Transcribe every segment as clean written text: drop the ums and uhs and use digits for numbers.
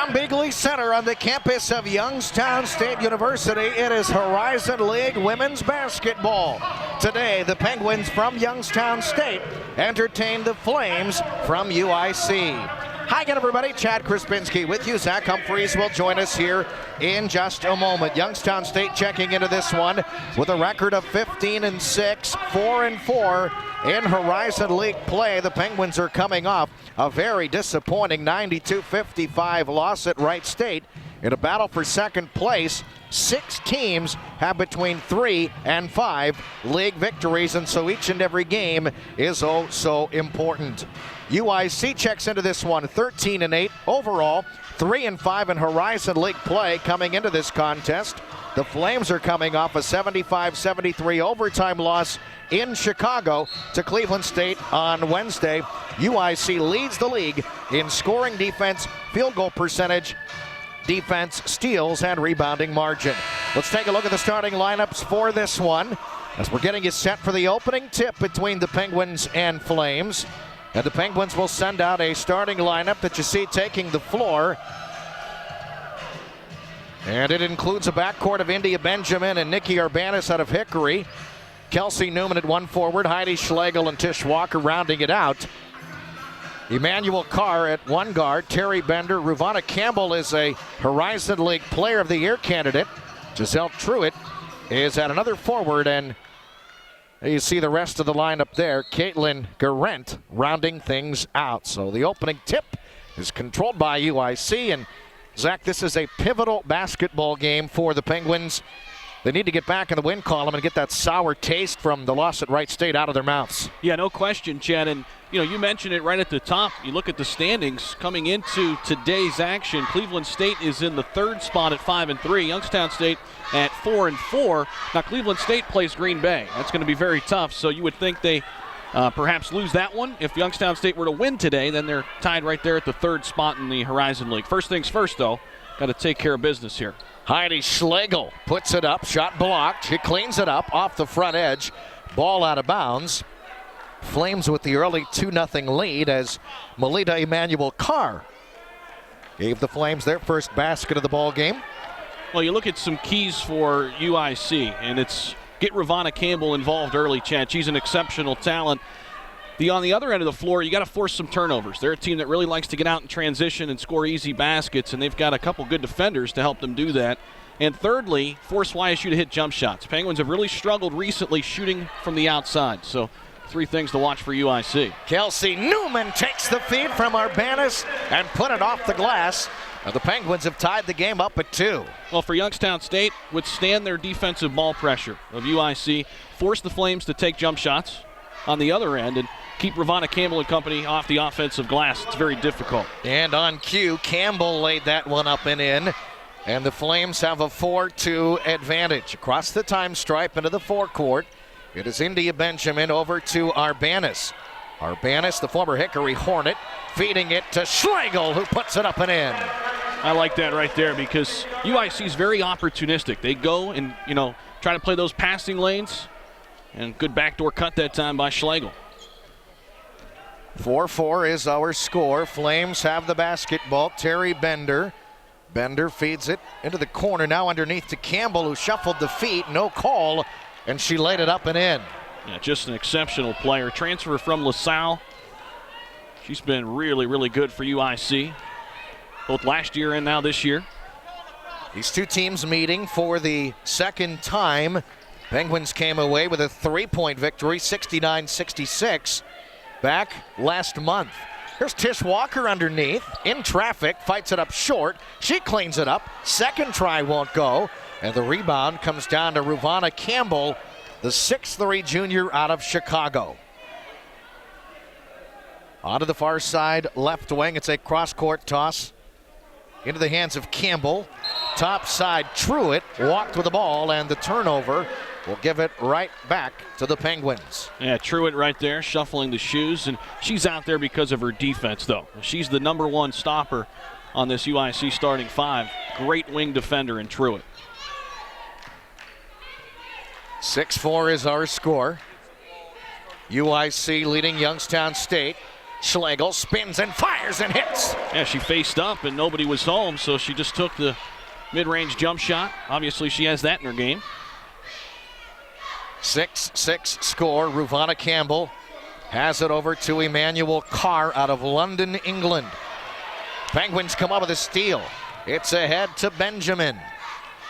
From Beagley Center on the campus of Youngstown State University, it is Horizon League Women's Basketball. Today, the Penguins from Youngstown State entertain the Flames from UIC. Hi again, everybody. Chad Krispinski with you. Zach Humphreys will join us here in just a moment. Youngstown State checking into this one with a record of 15-6, 4-4 in Horizon League play. The Penguins are coming off a very disappointing 92-55 loss at Wright State. In a battle for second place, 6 teams have between 3 and 5 league victories, and so each and every game is oh so important. UIC checks into this one 13-8 overall, 3-5 in Horizon League play coming into this contest. The Flames are coming off a 75-73 overtime loss in Chicago to Cleveland State on Wednesday. UIC leads the league in scoring, defense, field goal percentage, defense, steals, and rebounding margin. Let's take a look at the starting lineups for this one as we're getting you set for the opening tip between the Penguins and Flames. And the Penguins will send out a starting lineup that you see taking the floor. And it includes a backcourt of India Benjamin and Nikki Urbanis out of Hickory. Kelsey Newman at one forward, Heidi Schlegel and Tish Walker rounding it out. Emmanuel Carr at one guard, Terry Bender. Ruvana Campbell is a Horizon League Player of the Year candidate. Giselle Truitt is at another forward, and you see the rest of the lineup there. Caitlin Garrent rounding things out. So the opening tip is controlled by UIC, and Zach, this is a pivotal basketball game for the Penguins. They need to get back in the win column and get that sour taste from the loss at Wright State out of their mouths. Yeah, no question, Chad. And, you mentioned it right at the top. You look at the standings coming into today's action. Cleveland State is in the third spot at 5-3. Youngstown State at 4-4. Now, Cleveland State plays Green Bay. That's going to be very tough. So you would think they perhaps lose that one. If Youngstown State were to win today, then they're tied right there at the third spot in the Horizon League. First things first, though, got to take care of business here. Heidi Schlegel puts it up, shot blocked. She cleans it up off the front edge. Ball out of bounds. Flames with the early 2-0 lead as Melita Emmanuel Carr gave the Flames their first basket of the ball game. Well, you look at some keys for UIC, and it's get Ruvana Campbell involved early, Chad. She's an exceptional talent. On the other end of the floor, you got to force some turnovers. They're a team that really likes to get out in transition and score easy baskets, and they've got a couple good defenders to help them do that. And thirdly, force YSU to hit jump shots. Penguins have really struggled recently shooting from the outside. So 3 things to watch for UIC. Kelsey Newman takes the feed from Urbanis and put it off the glass. Now the Penguins have tied the game up at 2. Well, for Youngstown State, withstand their defensive ball pressure of UIC, force the Flames to take jump shots on the other end, and keep Ruvana Campbell and company off the offensive glass. It's very difficult. And on cue, Campbell laid that one up and in. And the Flames have a 4-2 advantage. Across the time stripe into the forecourt, it is India Benjamin over to Urbanis. Urbanis, the former Hickory Hornet, feeding it to Schlegel, who puts it up and in. I like that right there because UIC is very opportunistic. They go and, try to play those passing lanes. And good backdoor cut that time by Schlegel. 4-4 is our score. Flames have the basketball. Terry Bender. Bender feeds it into the corner. Now underneath to Campbell, who shuffled the feet. No call, and she laid it up and in. Yeah, just an exceptional player. Transfer from LaSalle. She's been really, really good for UIC, both last year and now this year. These two teams meeting for the second time. Penguins came away with a 3-point victory, 69-66, back last month. Here's Tish Walker underneath, in traffic, fights it up short. She cleans it up. Second try won't go. And the rebound comes down to Ruvana Campbell, the 6'3" junior out of Chicago. Onto the far side, left wing. It's a cross-court toss into the hands of Campbell. Top side, Truitt walked with the ball, and the turnover will give it right back to the Penguins. Yeah, Truitt right there, shuffling the shoes, and she's out there because of her defense, though. She's the #1 stopper on this UIC starting 5. Great wing defender in Truitt. 6-4 is our score. UIC leading Youngstown State Schlegel spins and fires and hits. Yeah, she faced up and nobody was home, so she just took the mid-range jump shot. Obviously, she has that in her game. 6-6 score. Ruvana Campbell has it over to Emmanuel Carr out of London, England. Penguins come up with a steal. It's ahead to Benjamin.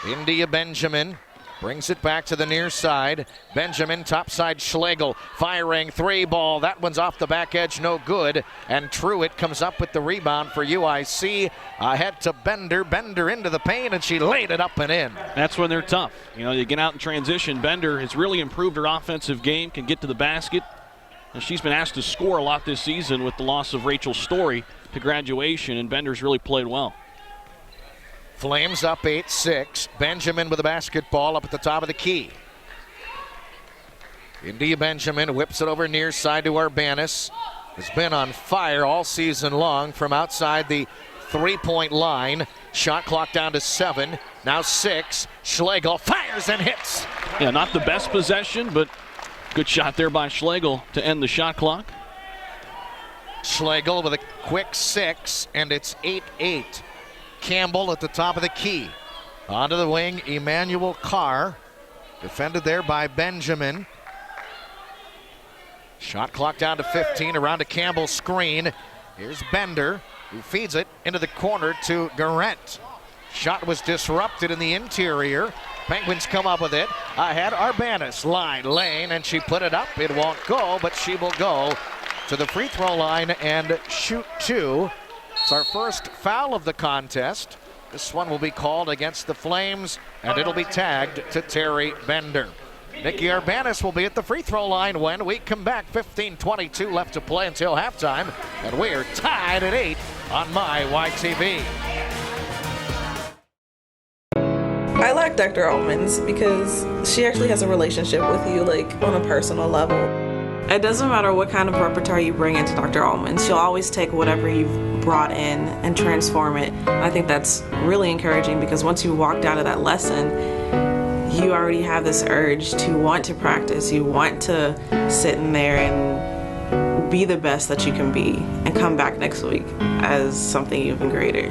India Benjamin brings it back to the near side. Benjamin, topside Schlegel, firing three ball. That one's off the back edge, no good. And Truitt comes up with the rebound for UIC. Ahead to Bender. Bender into the paint, and she laid it up and in. That's when they're tough. You know, you get out in transition. Bender has really improved her offensive game, can get to the basket. And she's been asked to score a lot this season with the loss of Rachel Story to graduation, and Bender's really played well. Flames up 8-6. Benjamin with the basketball up at the top of the key. India Benjamin whips it over near side to Urbanis. Has been on fire all season long from outside the three-point line. Shot clock down to 7. Now 6. Schlegel fires and hits. Yeah, not the best possession, but good shot there by Schlegel to end the shot clock. Schlegel with a quick 6, and it's 8-8. Campbell at the top of the key. Onto the wing, Emmanuel Carr. Defended there by Benjamin. Shot clock down to 15, around to Campbell's screen. Here's Bender, who feeds it into the corner to Garrett. Shot was disrupted in the interior. Penguins come up with it. Ahead, Urbanis, line, lane, and she put it up. It won't go, but she will go to the free throw line and shoot 2. It's our first foul of the contest. This one will be called against the Flames, and it'll be tagged to Terry Bender. Nikki Urbanis will be at the free throw line when we come back. 15:22 left to play until halftime, and we're tied at 8 on my YTV. I like Dr. Altman's because she actually has a relationship with you, like on a personal level. It doesn't matter what kind of repertoire you bring into Dr. Altman's. She'll always take whatever you've brought in and transform it. I think that's really encouraging because once you walked out of that lesson, you already have this urge to want to practice. You want to sit in there and be the best that you can be and come back next week as something even greater.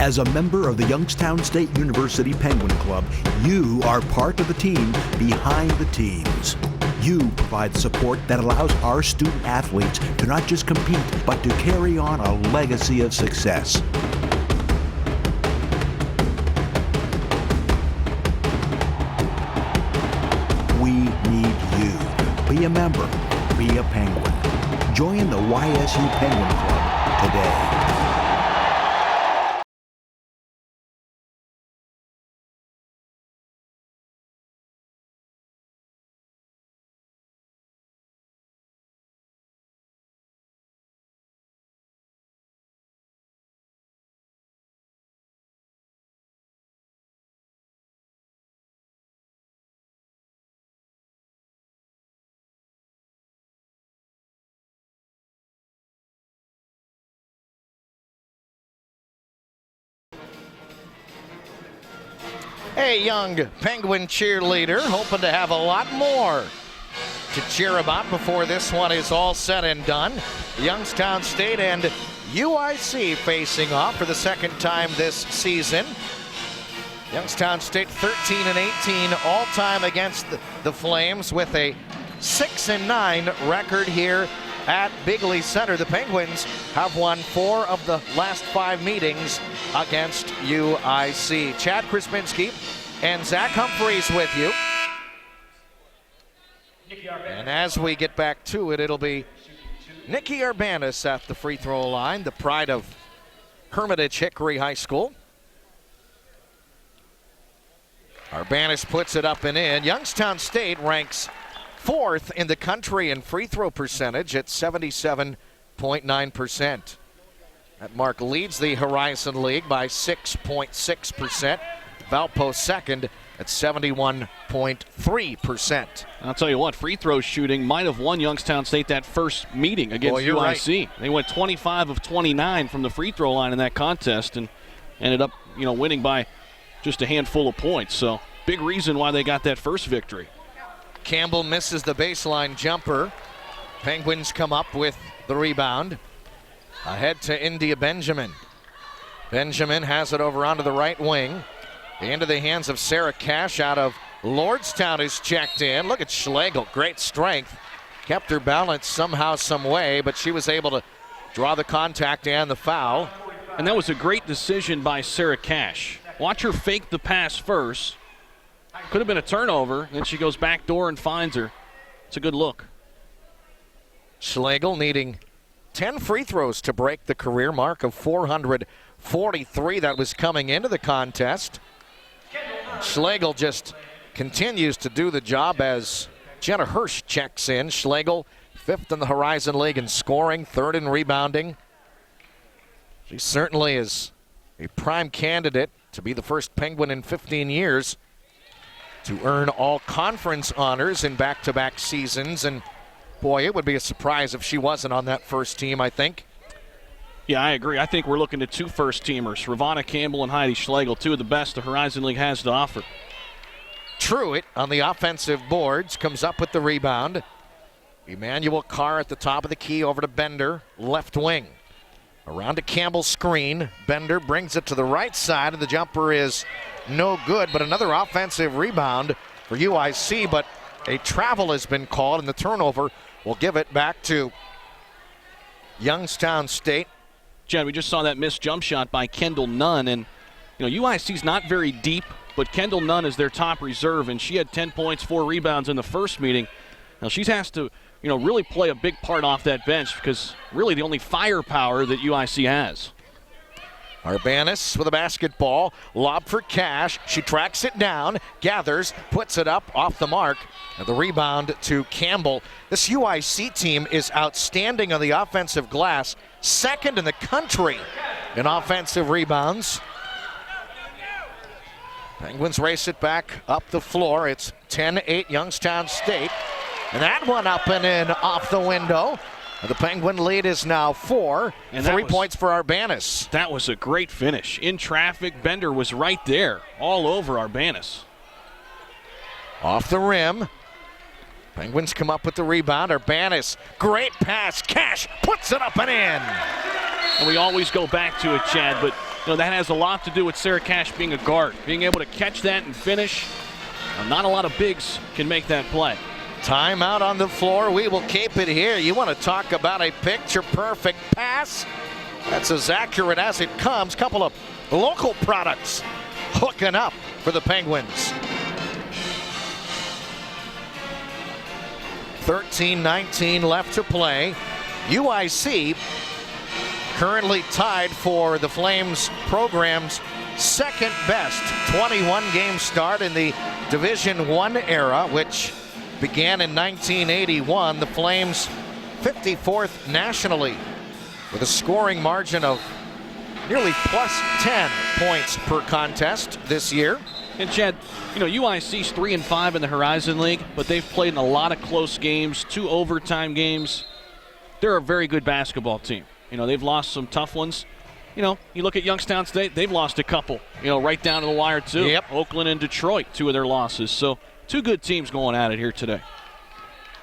As a member of the Youngstown State University Penguin Club, you are part of the team behind the teams. You provide support that allows our student athletes to not just compete, but to carry on a legacy of success. We need you. Be a member. Be a Penguin. Join the YSU Penguin Club today. A young Penguin cheerleader hoping to have a lot more to cheer about before this one is all said and done. Youngstown State and UIC facing off for the second time this season. Youngstown State 13-18 all-time against the Flames with a 6-9 record here at Bigley Center. The Penguins have won 4 of the last 5 meetings against UIC. Chad Krasinski and Zach Humphreys with you. And as we get back to it, it'll be Nikki Urbanis at the free throw line, the pride of Hermitage Hickory High School. Urbanis puts it up and in. Youngstown State ranks 4th in the country in free throw percentage at 77.9%. That mark leads the Horizon League by 6.6%. Valpo second at 71.3%. I'll tell you what, free throw shooting might have won Youngstown State that first meeting against UIC. Right. They went 25 of 29 from the free throw line in that contest and ended up, winning by just a handful of points. So big reason why they got that first victory. Campbell misses the baseline jumper. Penguins come up with the rebound. Ahead to India Benjamin. Benjamin has it over onto the right wing. Into the hands of Sarah Cash out of Lordstown is checked in. Look at Schlegel, great strength. Kept her balance somehow, some way, but she was able to draw the contact and the foul. And that was a great decision by Sarah Cash. Watch her fake the pass first. Could have been a turnover. Then she goes back door and finds her. It's a good look. Schlegel needing 10 free throws to break the career mark of 443 that was coming into the contest. Schlegel just continues to do the job as Jenna Hirsch checks in. Schlegel, 5th in the Horizon League in scoring, 3rd in rebounding. She certainly is a prime candidate to be the first Penguin in 15 years to earn all conference honors in back-to-back seasons. And boy, it would be a surprise if she wasn't on that first team, I think. Yeah, I agree. I think we're looking at 2 first-teamers, Ravana Campbell and Heidi Schlegel, 2 of the best the Horizon League has to offer. Truitt on the offensive boards comes up with the rebound. Emmanuel Carr at the top of the key over to Bender, left wing. Around to Campbell's screen. Bender brings it to the right side, and the jumper is no good, but another offensive rebound for UIC, but a travel has been called, and the turnover will give it back to Youngstown State. Jen, we just saw that missed jump shot by Kendall Nunn, and UIC's not very deep, but Kendall Nunn is their top reserve, and she had 10 points, 4 rebounds in the first meeting. Now she has to, really play a big part off that bench because really the only firepower that UIC has. Arbanis with a basketball, lob for Cash. She tracks it down, gathers, puts it up off the mark. And the rebound to Campbell. This UIC team is outstanding on the offensive glass, 2nd in the country in offensive rebounds. Penguins race it back up the floor. It's 10-8 Youngstown State. And that one up and in off the window. The Penguin lead is now 4. And 3 points for Arbanis. That was a great finish. In traffic, Bender was right there, all over Arbanis. Off the rim. Penguins come up with the rebound. Arbanis, great pass. Cash puts it up and in. And we always go back to it, Chad, but that has a lot to do with Sarah Cash being a guard, being able to catch that and finish. Not a lot of bigs can make that play. Timeout on the floor. We will keep it here. You want to talk about a picture-perfect pass? That's as accurate as it comes. Couple of local products hooking up for the Penguins. 13-19 left to play. UIC currently tied for the Flames program's 2nd best 21-game start in the Division I era, which began in 1981. The Flames 54th nationally with a scoring margin of nearly plus 10 points per contest this year. And Chad, UIC's 3-5 in the Horizon League, but they've played in a lot of close games, 2 overtime games. They're a very good basketball team. They've lost some tough ones. You look at Youngstown State, they've lost a couple, right down to the wire too. Yep. Oakland and Detroit, 2 of their losses. So 2 good teams going at it here today.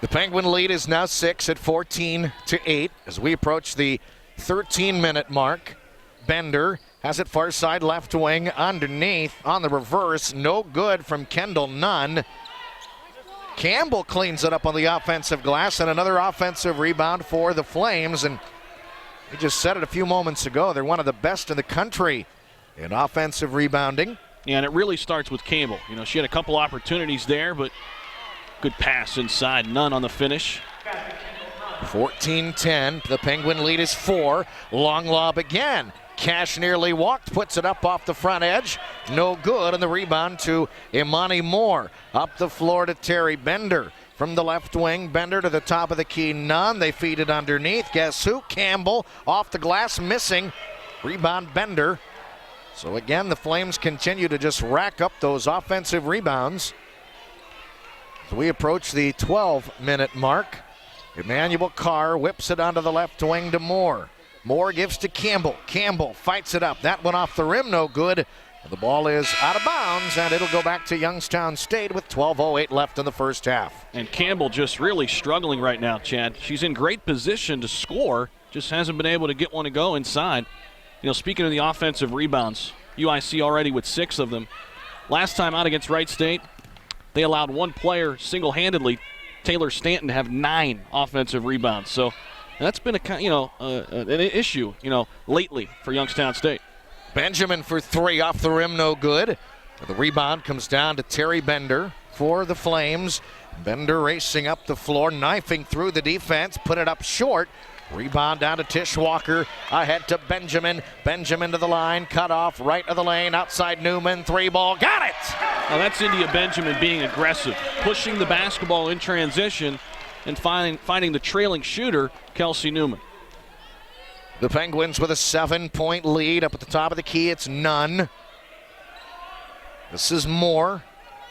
The Penguin lead is now 6 at 14-8 as we approach the 13-minute mark. Bender has it far side left wing underneath on the reverse. No good from Kendall Nunn. Campbell cleans it up on the offensive glass, and another offensive rebound for the Flames. And we just said it a few moments ago, they're one of the best in the country in offensive rebounding. Yeah, and it really starts with Campbell. She had a couple opportunities there, but good pass inside. None on the finish. 14-10. The Penguin lead is 4. Long lob again. Cash nearly walked, puts it up off the front edge. No good, and the rebound to Imani Moore. Up the floor to Terry Bender. From the left wing, Bender to the top of the key. None. They feed it underneath. Guess who? Campbell off the glass, missing. Rebound Bender. So again, the Flames continue to just rack up those offensive rebounds. So we approach the 12-minute mark. Emmanuel Carr whips it onto the left wing to Moore. Moore gives to Campbell. Campbell fights it up. That one off the rim, no good. The ball is out of bounds, and it'll go back to Youngstown State with 12:08 left in the first half. And Campbell just really struggling right now, Chad. She's in great position to score, just hasn't been able to get one to go inside. Speaking of the offensive rebounds, UIC already with 6 of them. Last time out against Wright State, they allowed one player single-handedly, Taylor Stanton, to have 9 offensive rebounds. So that's been an issue, lately for Youngstown State. Benjamin for 3 off the rim, no good. The rebound comes down to Terry Bender for the Flames. Bender racing up the floor, knifing through the defense, put it up short. Rebound down to Tish Walker, ahead to Benjamin. Benjamin to the line, cut off, right of the lane, outside Newman, 3-ball, got it! Now that's India Benjamin being aggressive, pushing the basketball in transition and finding the trailing shooter, Kelsey Newman. The Penguins with a 7-point lead. Up at the top of the key, it's Nunn. This is Moore.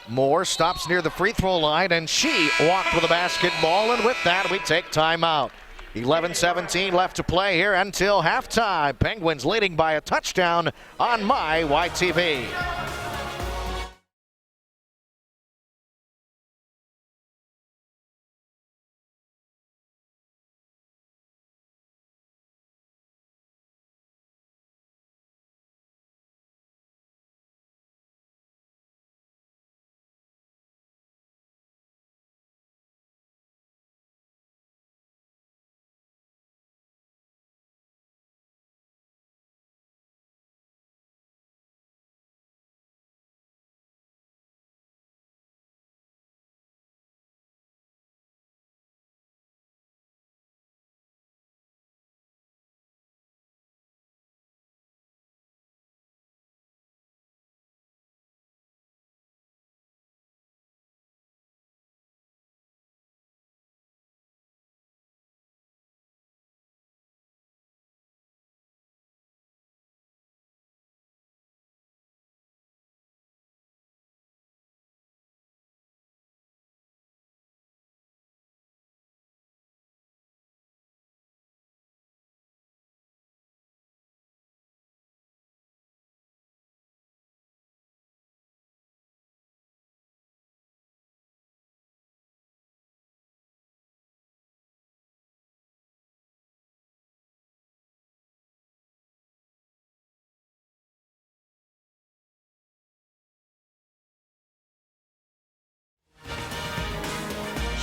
Moore stops near the free throw line, and she walked with the basketball, and with that, we take timeout. 11:17 left to play here until halftime. Penguins leading by a touchdown on my YTV.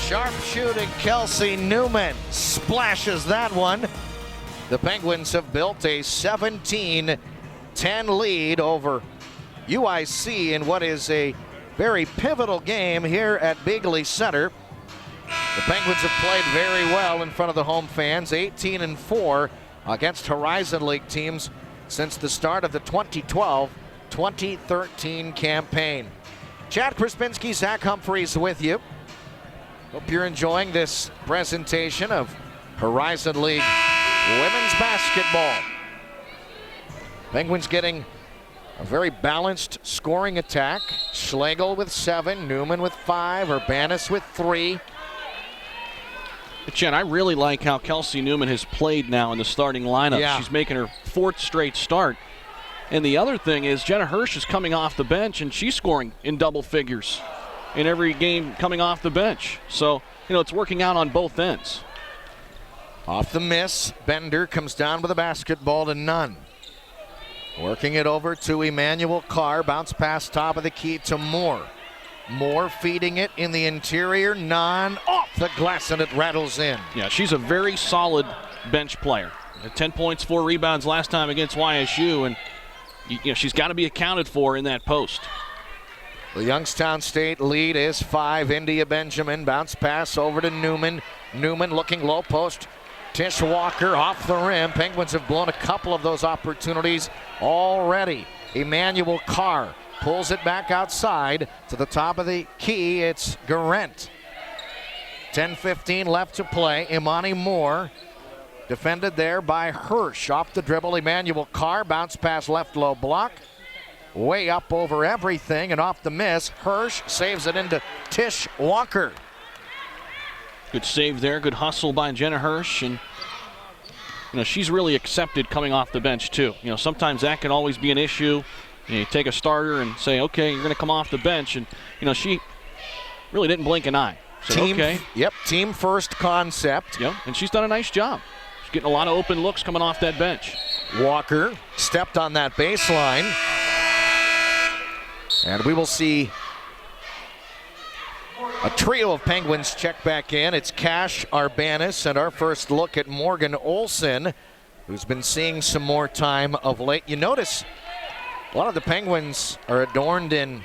Sharpshooting Kelsey Newman splashes that one. The Penguins have built a 17-10 lead over UIC in what is a very pivotal game here at Bigley Center. The Penguins have played very well in front of the home fans, 18-4 against Horizon League teams since the start of the 2012-2013 campaign. Chad Krispinski, Zach Humphreys with you. Hope you're enjoying this presentation of Horizon League women's basketball. Penguins getting a very balanced scoring attack. Schlegel with 7, Newman with 5, Urbanis with 3. Jen, I really like how Kelsey Newman has played now in the starting lineup. Yeah. She's making her 4th straight start. And the other thing is Jenna Hirsch is coming off the bench, and she's scoring in double figures in every game coming off the bench. So, it's working out on both ends. Off the miss, Bender comes down with a basketball to Nunn. Working it over to Emmanuel Carr, bounce pass top of the key to Moore. Moore feeding it in the interior, Nunn off the glass, and it rattles in. Yeah, she's a very solid bench player. 10 points, 4 rebounds last time against YSU, and she's got to be accounted for in that post. The Youngstown State lead is 5. India Benjamin, bounce pass over to Newman. Newman looking low post. Tish Walker off the rim. Penguins have blown a couple of those opportunities already. Emmanuel Carr pulls it back outside to the top of the key. It's Garrett. 10:15 left to play. Imani Moore defended there by Hirsch. Off the dribble, Emmanuel Carr, bounce pass left low block. Way up over everything, and off the miss, Hirsch saves it into Tish Walker. Good save there, good hustle by Jenna Hirsch, and she's really accepted coming off the bench too. Sometimes that can always be an issue. You take a starter and say, okay, you're going to come off the bench. And, she really didn't blink an eye. Said, okay. Yep, team first concept. Yep, and she's done a nice job. She's getting a lot of open looks coming off that bench. Walker stepped on that baseline. And we will see a trio of Penguins check back in. It's Cash, Arbanis, and our first look at Morgan Olson, who's been seeing some more time of late. You notice a lot of the Penguins are adorned in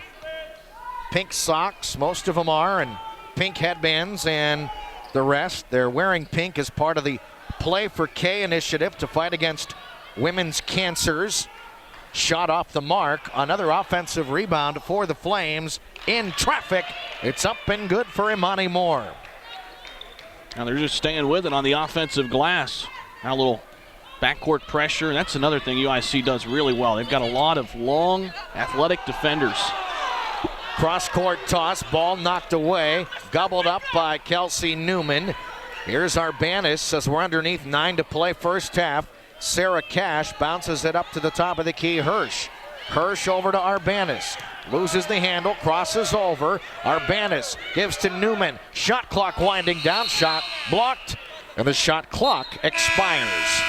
pink socks, most of them are, and pink headbands, and the rest. They're wearing pink as part of the Play for K initiative to fight against women's cancers. Shot off the mark. Another offensive rebound for the Flames. In traffic, it's up and good for Imani Moore. Now they're just staying with it on the offensive glass. Now a little backcourt pressure, and that's another thing UIC does really well. They've got a lot of long, athletic defenders. Cross-court toss, ball knocked away, gobbled up by Kelsey Newman. Here's Arbanis as we're underneath 9 to play first half. Sarah Cash bounces it up to the top of the key. Hirsch over to Arbanis. Loses the handle, crosses over. Arbanis gives to Newman. Shot clock winding down, shot blocked, and the shot clock expires.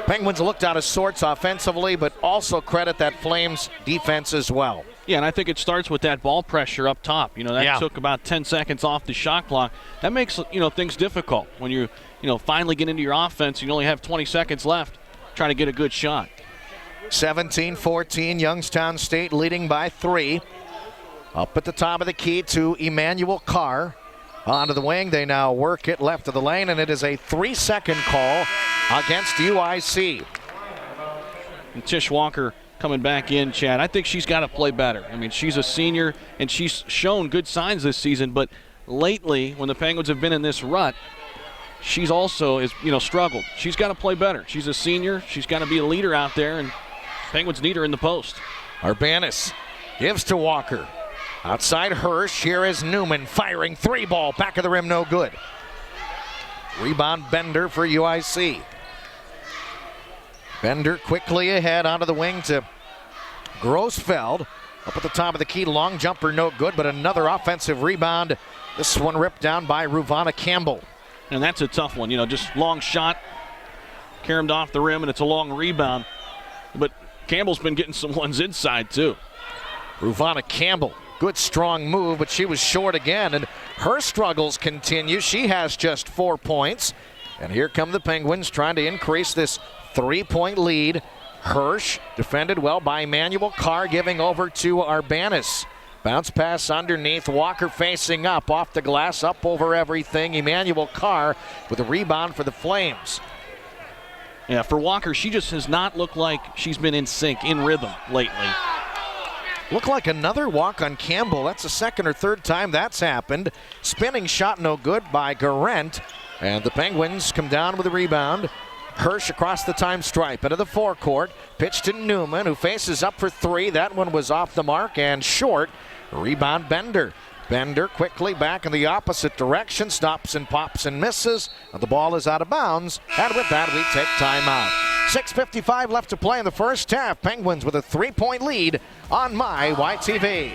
Penguins looked out of sorts offensively, but also credit that Flames defense as well. Yeah, and I think it starts with that ball pressure up top. That took about 10 seconds off the shot clock. That makes, things difficult when you finally get into your offense. You only have 20 seconds left trying to get a good shot. 17-14, Youngstown State leading by 3. Up at the top of the key to Emmanuel Carr. Onto the wing, they now work it left of the lane, and it is a 3-second call against UIC. And Tish Walker coming back in, Chad. I think she's got to play better. I mean, she's a senior, and she's shown good signs this season, but lately, when the Penguins have been in this rut, she's also struggled. She's got to play better. She's a senior. She's got to be a leader out there, and Penguins need her in the post. Arbanis gives to Walker. Outside Hirsch, here is Newman firing 3-ball, back of the rim, no good. Rebound Bender for UIC. Bender quickly ahead onto the wing to Grossfeld. Up at the top of the key, long jumper, no good, but another offensive rebound. This one ripped down by Ruvana Campbell. And that's a tough one, just long shot, caromed off the rim, and it's a long rebound. But Campbell's been getting some ones inside, too. Ruvana Campbell, good strong move, but she was short again, and her struggles continue. She has just 4 points. And here come the Penguins trying to increase this 3-point lead. Hirsch defended well by Emmanuel Carr, giving over to Arbanis. Bounce pass underneath, Walker facing up, off the glass, up over everything. Emmanuel Carr with a rebound for the Flames. Yeah, for Walker, she just has not looked like she's been in sync, in rhythm lately. Looked like another walk on Campbell. That's the second or third time that's happened. Spinning shot no good by Garrent. And the Penguins come down with a rebound. Hirsch across the time stripe into the forecourt. Pitch to Newman, who faces up for 3. That one was off the mark and short. Rebound Bender. Bender quickly back in the opposite direction. Stops and pops and misses. And the ball is out of bounds. And with that, we take timeout. 6:55 left to play in the first half. Penguins with a 3-point lead on my YTV.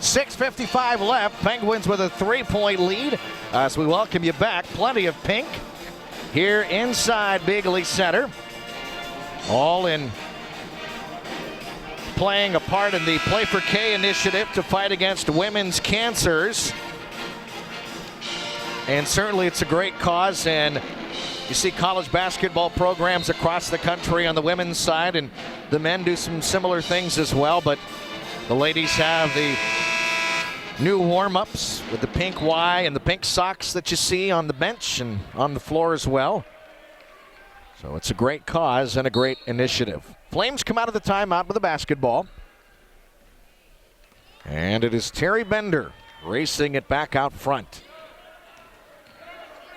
6:55 left. Penguins with a 3-point lead. As we welcome you back, plenty of pink here inside Beagley Center. All in playing a part in the Play for K initiative to fight against women's cancers. And certainly it's a great cause, and you see college basketball programs across the country on the women's side, and the men do some similar things as well, but the ladies have the new warm-ups with the pink Y and the pink socks that you see on the bench and on the floor as well. So it's a great cause and a great initiative. Flames come out of the timeout with the basketball. And it is Terry Bender racing it back out front.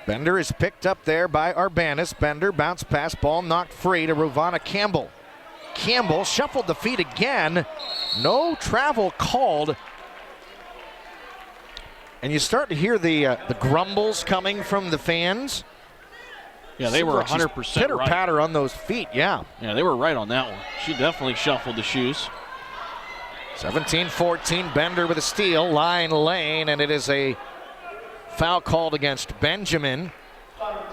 Bender is picked up there by Arbanis. Bender bounce pass, ball knocked free to Ravana Campbell. Campbell shuffled the feet again. No travel called. And you start to hear the grumbles coming from the fans. Yeah, they were 100% pitter right. patter on those feet, yeah. Yeah, they were right on that one. She definitely shuffled the shoes. 17-14, Bender with a steal, line lane, and it is a foul called against Benjamin.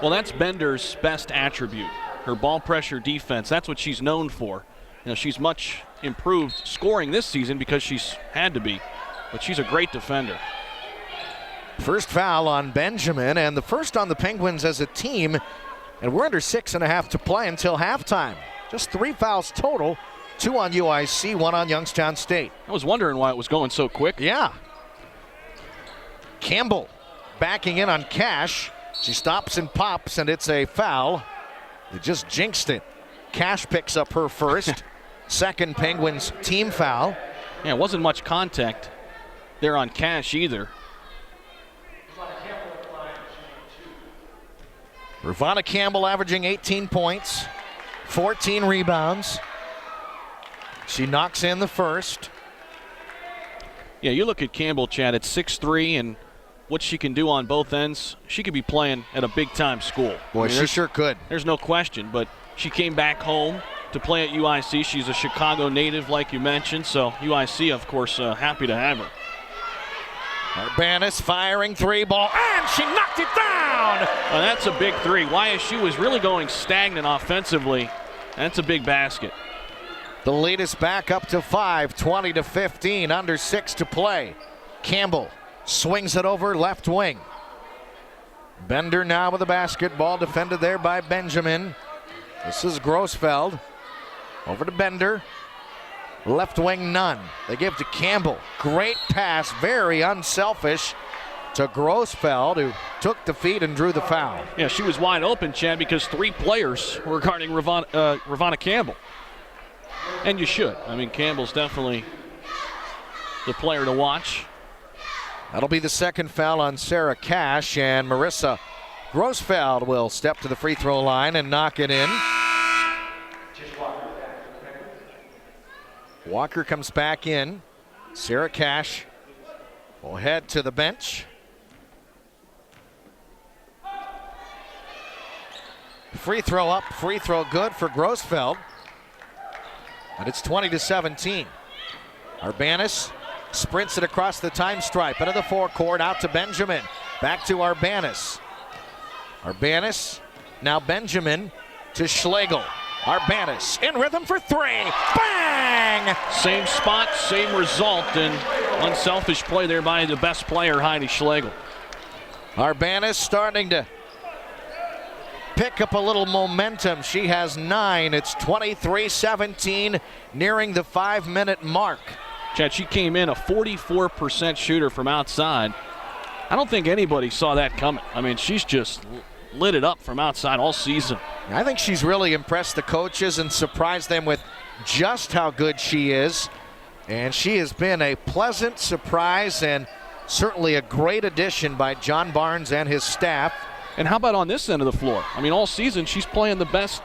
Well, that's Bender's best attribute, her ball pressure defense. That's what she's known for. You know, she's much improved scoring this season because she's had to be, but she's a great defender. First foul on Benjamin, and the first on the Penguins as a team, and we're under 6.5 to play until halftime. Just 3 fouls total, 2 on UIC, 1 on Youngstown State. I was wondering why it was going so quick. Yeah. Campbell backing in on Cash. She stops and pops, and it's a foul. They just jinxed it. Cash picks up her first. Second Penguins team foul. Yeah, it wasn't much contact there on Cash either. Ravana Campbell averaging 18 points, 14 rebounds. She knocks in the first. Yeah, you look at Campbell, Chad, at 6'3", and what she can do on both ends. She could be playing at a big-time school. Boy, she sure could. There's no question, but she came back home to play at UIC. She's a Chicago native, like you mentioned, so UIC, of course, happy to have her. Arbanis firing three ball, and she knocked it down! Well, that's a big three. YSU is really going stagnant offensively. That's a big basket. The lead is back up to 5, 20-15, under 6 to play. Campbell swings it over left wing. Bender now with the basketball, defended there by Benjamin. This is Grossfeld. Over to Bender. Left wing, none. They give to Campbell. Great pass, very unselfish to Grossfeld, who took the feed and drew the foul. Yeah, she was wide open, Chad, because 3 players were guarding Ravana Campbell. And you should. I mean, Campbell's definitely the player to watch. That'll be the second foul on Sarah Cash, and Marissa Grossfeld will step to the free throw line and knock it in. Walker comes back in. Sarah Cash will head to the bench. Free throw up, free throw good for Grossfeld. And it's 20-17. Arbanis sprints it across the time stripe into the forecourt, out to Benjamin. Back to Arbanis. Arbanis, now Benjamin to Schlegel. Arbanis in rhythm for 3. Bang! Same spot, same result, and unselfish play there by the best player, Heidi Schlegel. Arbanis starting to pick up a little momentum. She has 9. It's 23-17, nearing the 5-minute mark. Chad, she came in a 44% shooter from outside. I don't think anybody saw that coming. I mean, she's just lit it up from outside all season. I think she's really impressed the coaches and surprised them with just how good she is. And she has been a pleasant surprise and certainly a great addition by John Barnes and his staff. And how about on this end of the floor? I mean, all season she's playing the best,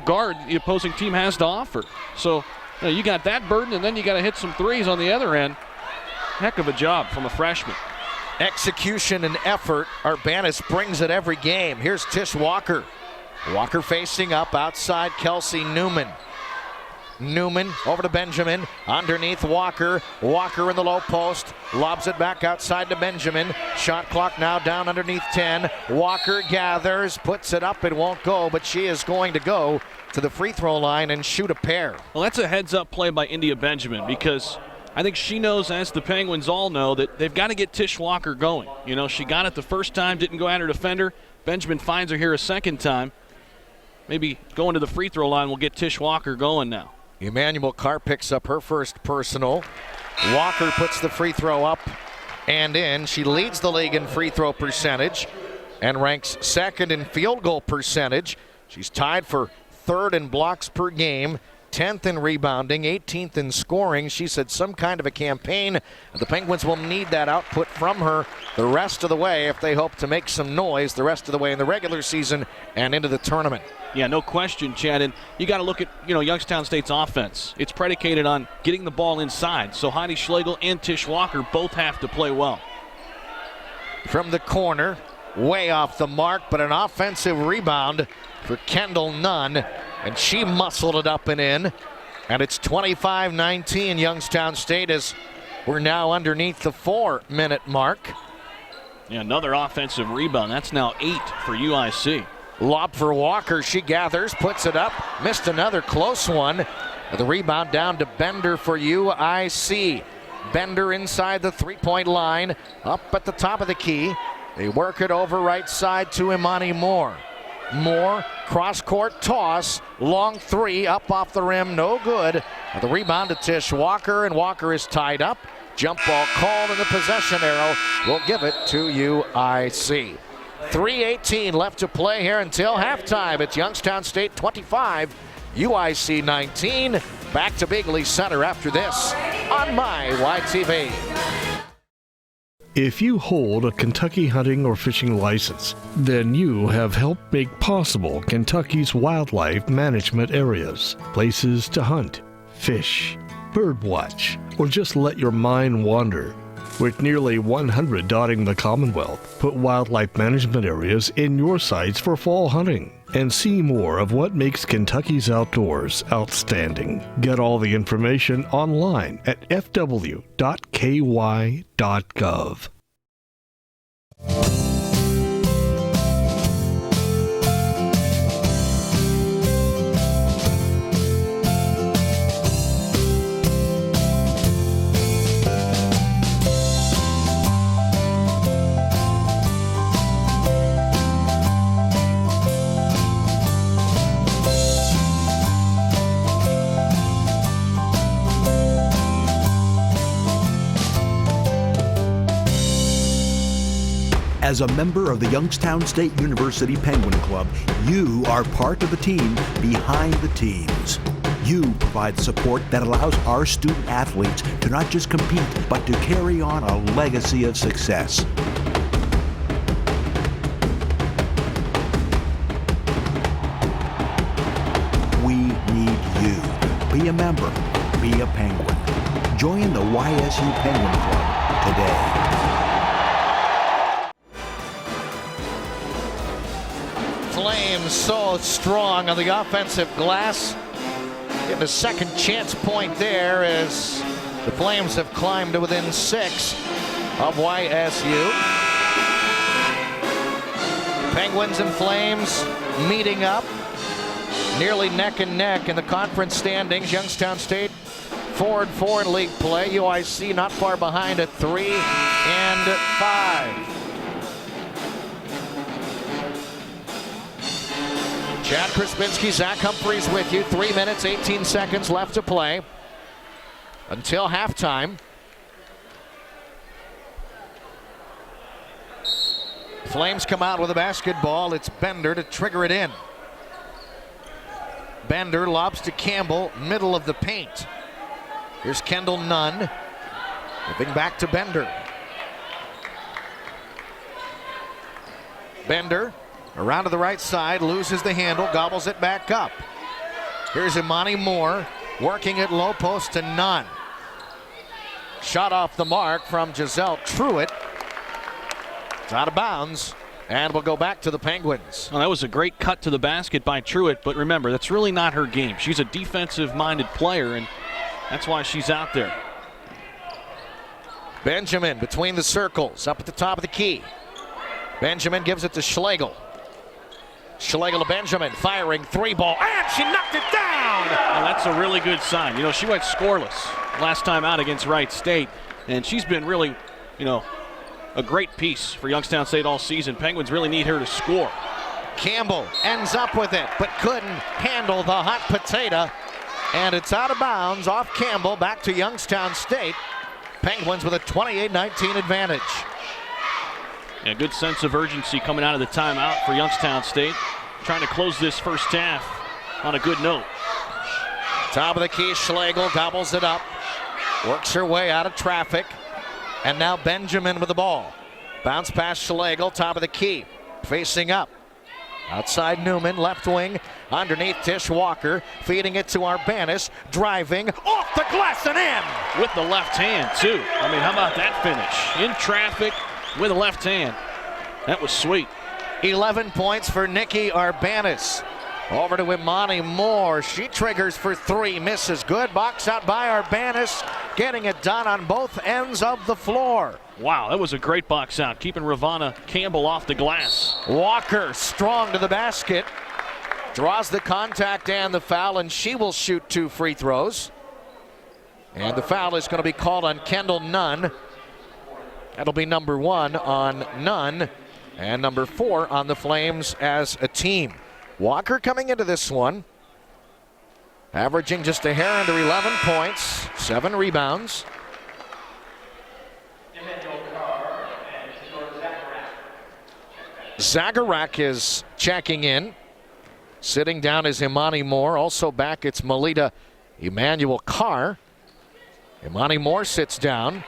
guard the opposing team has to offer. So, you got that burden, and then you got to hit some threes on the other end. Heck of a job from a freshman. Execution and effort. Arbanis brings it every game. Here's Tish Walker. Walker facing up outside Kelsey Newman. Newman over to Benjamin. Underneath Walker. Walker in the low post. Lobs it back outside to Benjamin. Shot clock now down underneath 10. Walker gathers, puts it up. It won't go, but she is going to go to the free throw line and shoot a pair. Well, that's a heads-up play by India Benjamin, because I think she knows, as the Penguins all know, that they've got to get Tish Walker going. You know, she got it the first time, didn't go at her defender. Benjamin finds her here a second time. Maybe going to the free throw line will get Tish Walker going now. Emmanuel Carr picks up her first personal. Walker puts the free throw up and in. She leads the league in free throw percentage and ranks second in field goal percentage. She's tied for third in blocks per game, 10th in rebounding, 18th in scoring. She said some kind of a campaign. The Penguins will need that output from her the rest of the way if they hope to make some noise the rest of the way in the regular season and into the tournament. Yeah, no question, Chad. And you got to look at, Youngstown State's offense. It's predicated on getting the ball inside. So Heidi Schlegel and Tish Walker both have to play well. From the corner, way off the mark, but an offensive rebound for Kendall Nunn, and she muscled it up and in. And it's 25-19 Youngstown State as we're now underneath the 4-minute mark. Yeah, another offensive rebound. That's now 8 for UIC. Lob for Walker. She gathers, puts it up, missed another close one. The rebound down to Bender for UIC. Bender inside the three-point line, up at the top of the key. They work it over right side to Imani Moore. Moore, cross-court toss, long three, up off the rim, no good. The rebound to Tish Walker, and Walker is tied up. Jump ball called, and the possession arrow will give it to UIC. 3:18 left to play here until halftime. It's Youngstown State 25, UIC 19. Back to Bigley Center after this on my YTV. If you hold a Kentucky hunting or fishing license, then you have helped make possible Kentucky's wildlife management areas, places to hunt, fish, birdwatch, or just let your mind wander. With nearly 100 dotting the Commonwealth, put wildlife management areas in your sights for fall hunting and see more of what makes Kentucky's outdoors outstanding. Get all the information online at fw.ky.gov. As a member of the Youngstown State University Penguin Club, you are part of the team behind the teams. You provide support that allows our student athletes to not just compete, but to carry on a legacy of success. We need you. Be a member. Be a Penguin. Join the YSU Penguin Club today. Flames so strong on the offensive glass. Getting a second chance point there as the Flames have climbed to within 6 of YSU. Penguins and Flames meeting up nearly neck and neck in the conference standings. Youngstown State 4-4 in league play. UIC not far behind at 3-5. Chad Krispinski, Zach Humphreys with you. 3 minutes, 18 seconds left to play until halftime. Flames come out with a basketball. It's Bender to trigger it in. Bender lobs to Campbell, middle of the paint. Here's Kendall Nunn. Moving back to Bender. Bender around to the right side, loses the handle, gobbles it back up. Here's Imani Moore working at low post to Nunn. Shot off the mark from Giselle Truitt. It's out of bounds. And we'll go back to the Penguins. Well, that was a great cut to the basket by Truitt, but remember, that's really not her game. She's a defensive-minded player, and that's why she's out there. Benjamin between the circles, up at the top of the key. Benjamin gives it to Schlegel. Schlegel to Benjamin, firing three ball, and she knocked it down! Well, that's a really good sign. You know, she went scoreless last time out against Wright State, and she's been really, a great piece for Youngstown State all season. Penguins really need her to score. Campbell ends up with it, but couldn't handle the hot potato. And it's out of bounds off Campbell, back to Youngstown State. Penguins with a 28-19 advantage. Yeah, good sense of urgency coming out of the timeout for Youngstown State. Trying to close this first half on a good note. Top of the key, Schlegel gobbles it up. Works her way out of traffic. And now Benjamin with the ball. Bounce past Schlegel, top of the key. Facing up. Outside Newman, left wing. Underneath Tish Walker. Feeding it to Arbanis. Driving off the glass and in. With the left hand, too. I mean, how about that finish? In traffic with a left hand. That was sweet. 11 points for Nikki Arbanis. Over to Imani Moore. She triggers for three, misses. Good box out by Arbanis. Getting it done on both ends of the floor. Wow, that was a great box out. Keeping Ravana Campbell off the glass. Walker strong to the basket. Draws the contact and the foul, and she will shoot 2 free throws. And the foul is going to be called on Kendall Nunn. That'll be number 1 on Nunn and number 4 on the Flames as a team. Walker coming into this one, averaging just a hair under 11 points, 7 rebounds. Zagorak is checking in. Sitting down is Imani Moore. Also back, it's Melita Emmanuel Carr. Imani Moore sits down.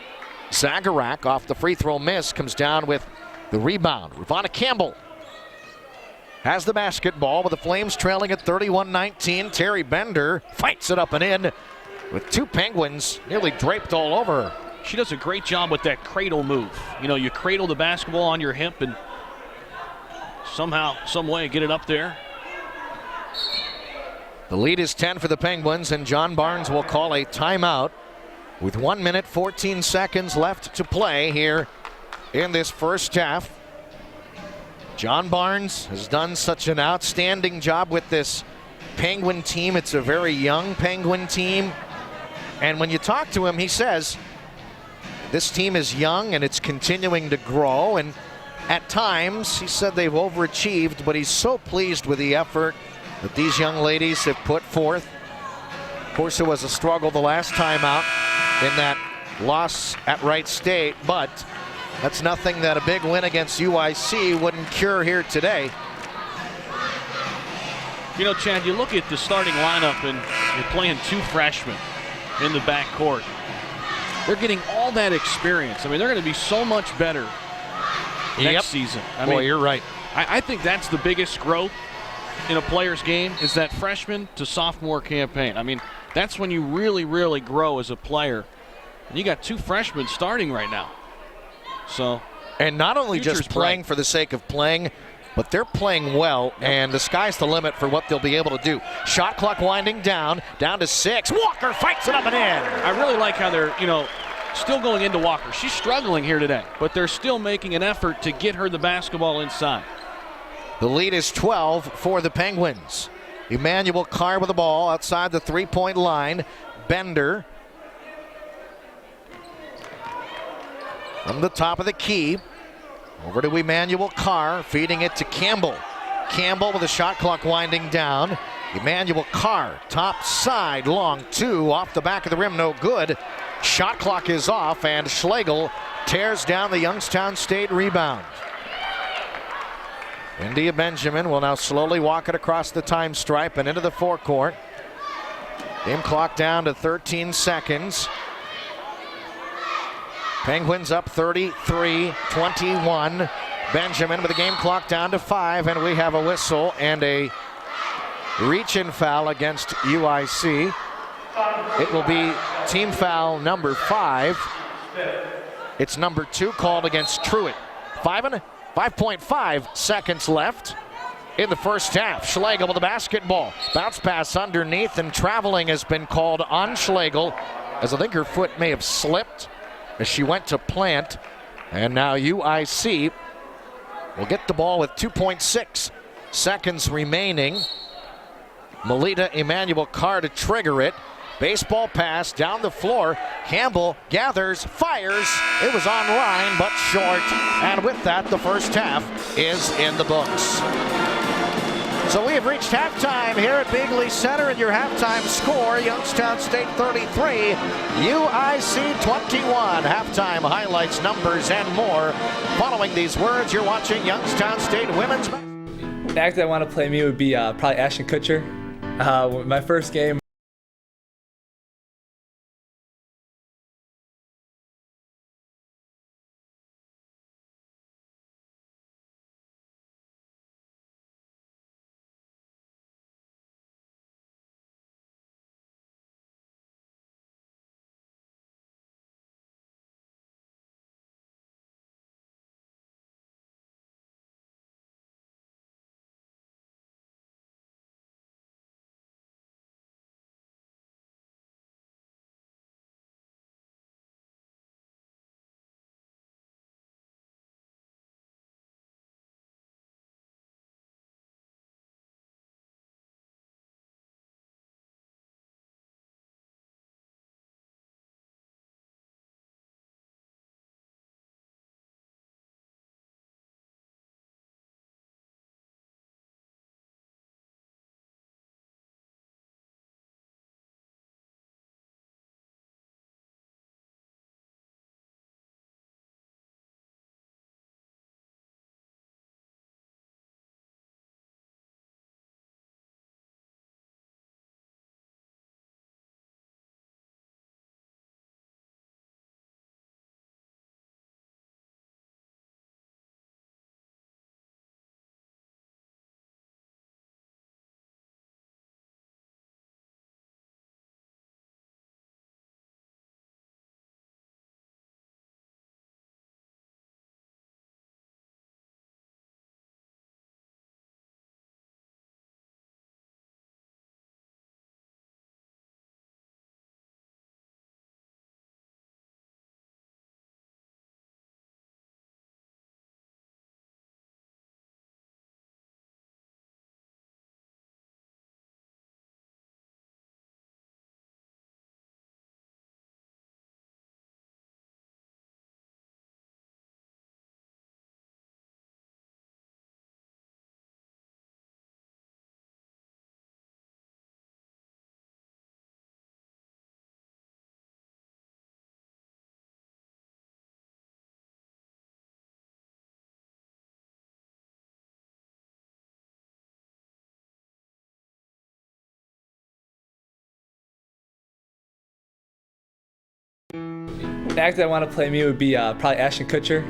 Zagorak off the free throw miss comes down with the rebound. Ravana Campbell has the basketball with the Flames trailing at 31-19. Terry Bender fights it up and in with 2 Penguins nearly draped all over her. She does a great job with that cradle move. You cradle the basketball on your hip and somehow, some way get it up there. The lead is 10 for the Penguins, and John Barnes will call a timeout with 1 minute, 14 seconds left to play here in this first half. John Barnes has done such an outstanding job with this Penguin team. It's a very young Penguin team. And when you talk to him, he says this team is young and it's continuing to grow. And at times, he said they've overachieved, but he's so pleased with the effort that these young ladies have put forth. Of course, it was a struggle the last time out in that loss at Wright State, but that's nothing that a big win against UIC wouldn't cure here today. Chad, you look at the starting lineup and you're playing 2 freshmen in the backcourt. They're getting all that experience. I mean, they're going to be so much better next season. Boy, you're right. I think that's the biggest growth in a player's game is that freshman to sophomore campaign. I mean, that's when you really, really grow as a player. And you got 2 freshmen starting right now. So, and not only just playing for the sake of playing, but they're playing well, and the sky's the limit for what they'll be able to do. Shot clock winding down to 6. Walker fights it up and in. I really like how they're, still going into Walker. She's struggling here today, but they're still making an effort to get her the basketball inside. The lead is 12 for the Penguins. Emmanuel Carr with the ball outside the 3-point line. Bender from the top of the key. Over to Emmanuel Carr, feeding it to Campbell. Campbell with the shot clock winding down. Emmanuel Carr, top side, long 2, off the back of the rim, no good. Shot clock is off, and Schlegel tears down the Youngstown State rebound. India Benjamin will now slowly walk it across the time stripe and into the forecourt. Game clock down to 13 seconds. Penguins up 33-21. Benjamin with the game clock down to 5, and we have a whistle and a reach-in foul against UIC. It will be team foul number 5. It's number 2 called against Truitt. 5 5.5 seconds left in the first half. Schlegel with the basketball. Bounce pass underneath, and traveling has been called on Schlegel, as I think her foot may have slipped as she went to plant. And now UIC will get the ball with 2.6 seconds remaining. Melita Emmanuel Carr to trigger it. Baseball pass down the floor. Campbell gathers, fires. It was on line, but short. And with that, the first half is in the books. So we have reached halftime here at Beagley Center, and your halftime score, Youngstown State 33, UIC 21. Halftime highlights, numbers, and more. Following these words, you're watching Youngstown State Women's. The actor I want to play me would be probably Ashton Kutcher. My first game. The actor I want to play me would be probably Ashton Kutcher.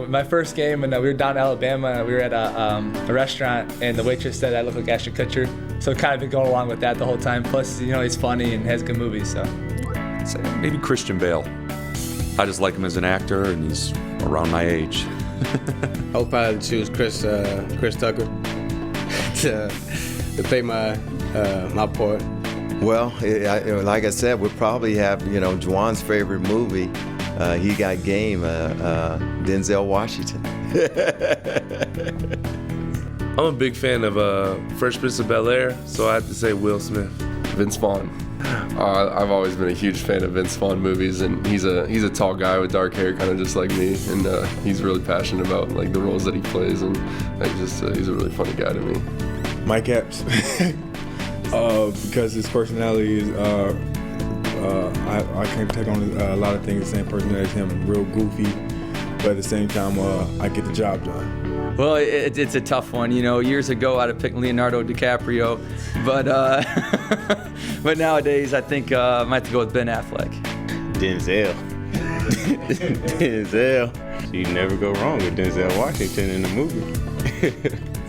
My first game, and we were down in Alabama, we were at a restaurant, and the waitress said I look like Ashton Kutcher. So kind of been going along with that the whole time. Plus, he's funny and has good movies. So maybe Christian Bale. I just like him as an actor, and he's around my age. I would probably choose Chris Tucker to play my part. Well, like I said, we'll probably have, Juwan's favorite movie. He got game, Denzel Washington. I'm a big fan of Fresh Prince of Bel-Air, so I have to say Will Smith. Vince Vaughn. I've always been a huge fan of Vince Vaughn movies, and he's a tall guy with dark hair, kind of just like me, and he's really passionate about the roles that he plays, and he's a really funny guy to me. Mike Epps, because his personality is I can take on a lot of things. The same personality as him, real goofy, but at the same time I get the job done. Well, it's a tough one. Years ago I'd have picked Leonardo DiCaprio, but but nowadays I think I might have to go with Ben Affleck. Denzel. Denzel. You never go wrong with Denzel Washington in the movie.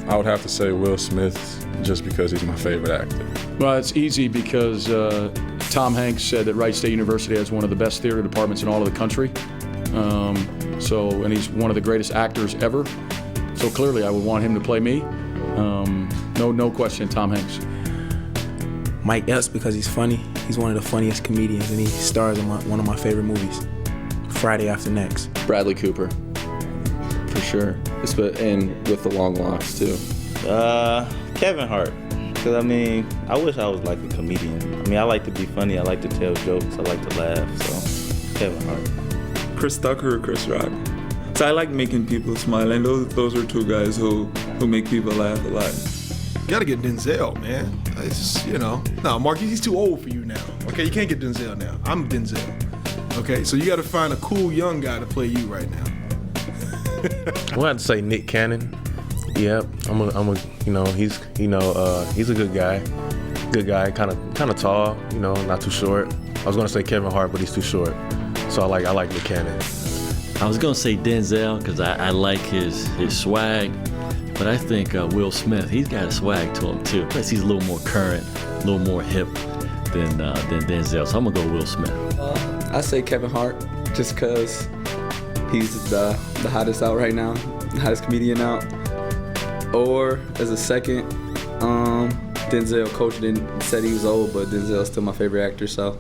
I would have to say Will Smith, just because he's my favorite actor. Well, it's easy because Tom Hanks said that Wright State University has one of the best theater departments in all of the country. So, and he's one of the greatest actors ever. So clearly I would want him to play me. No question, Tom Hanks. Mike Epps, because he's funny. He's one of the funniest comedians, and he stars in one of my favorite movies, Friday After Next. Bradley Cooper, for sure, and with the long locks too. Kevin Hart, because I mean, I wish I was like a comedian. I mean, I like to be funny, I like to tell jokes, I like to laugh, so Kevin Hart. Chris Tucker or Chris Rock. So I like making people smile, and those are two guys who make people laugh a lot. Gotta get Denzel, man. It's just, no, Mark, he's too old for you now. Okay, you can't get Denzel now. I'm Denzel. Okay, so you gotta find a cool young guy to play you right now. I want to say Nick Cannon. Yep, he's a good guy, kind of tall, not too short. I was gonna say Kevin Hart, but he's too short. So I like Nick Cannon. I was gonna say Denzel because I like his swag, but I think Will Smith, he's got a swag to him too. Plus he's a little more current, a little more hip than Denzel. So I'm gonna go Will Smith. I say Kevin Hart just because he's the hottest out right now, the hottest comedian out. Or as a second, Denzel. Coach said he was old, but Denzel's still my favorite actor. So.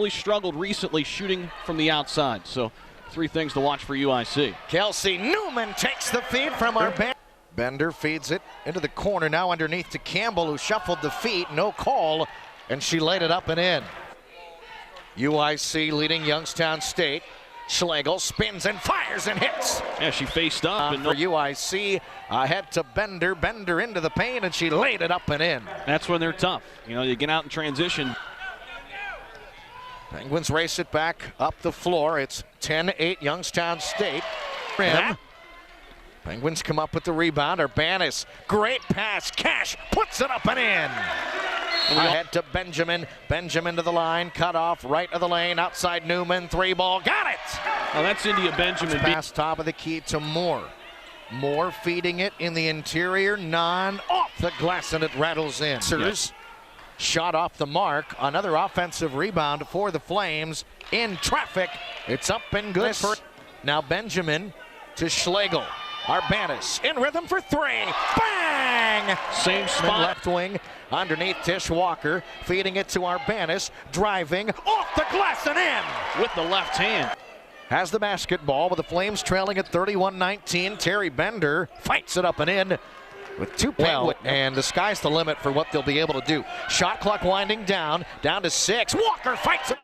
really struggled recently shooting from the outside. So 3 things to watch for UIC. Kelsey Newman takes the feed from our bench. Bender feeds it into the corner, now underneath to Campbell, who shuffled the feet, no call, and she laid it up and in. UIC leading Youngstown State. Schlegel spins and fires and hits. Yeah, she faced up. For UIC, ahead to Bender. Bender into the paint, and she laid it up and in. That's when they're tough. You know, you get out in transition. Penguins race it back up the floor. It's 10-8 Youngstown State. Penguins come up with the rebound. Urbanis, great pass. Cash puts it up and in. Ahead to Benjamin. Benjamin to the line. Cut off right of the lane. Outside Newman. 3-ball. Got it. Oh, that's India Benjamin. Pass top of the key to Moore. Moore feeding it in the interior. Off the glass, and it rattles in. Yes. Shot off the mark. Another offensive rebound for the Flames. In traffic. It's up and good. Now Benjamin to Schlegel. Urbanis in rhythm for 3. Bang! Same spot. Left wing underneath Tish Walker. Feeding it to Urbanis. Driving off the glass and in. With the left hand. Has the basketball with the Flames trailing at 31-19. Terry Bender fights it up and in with 2 Penguins. And the sky's the limit for what they'll be able to do. Shot clock winding down to 6. Walker fights it.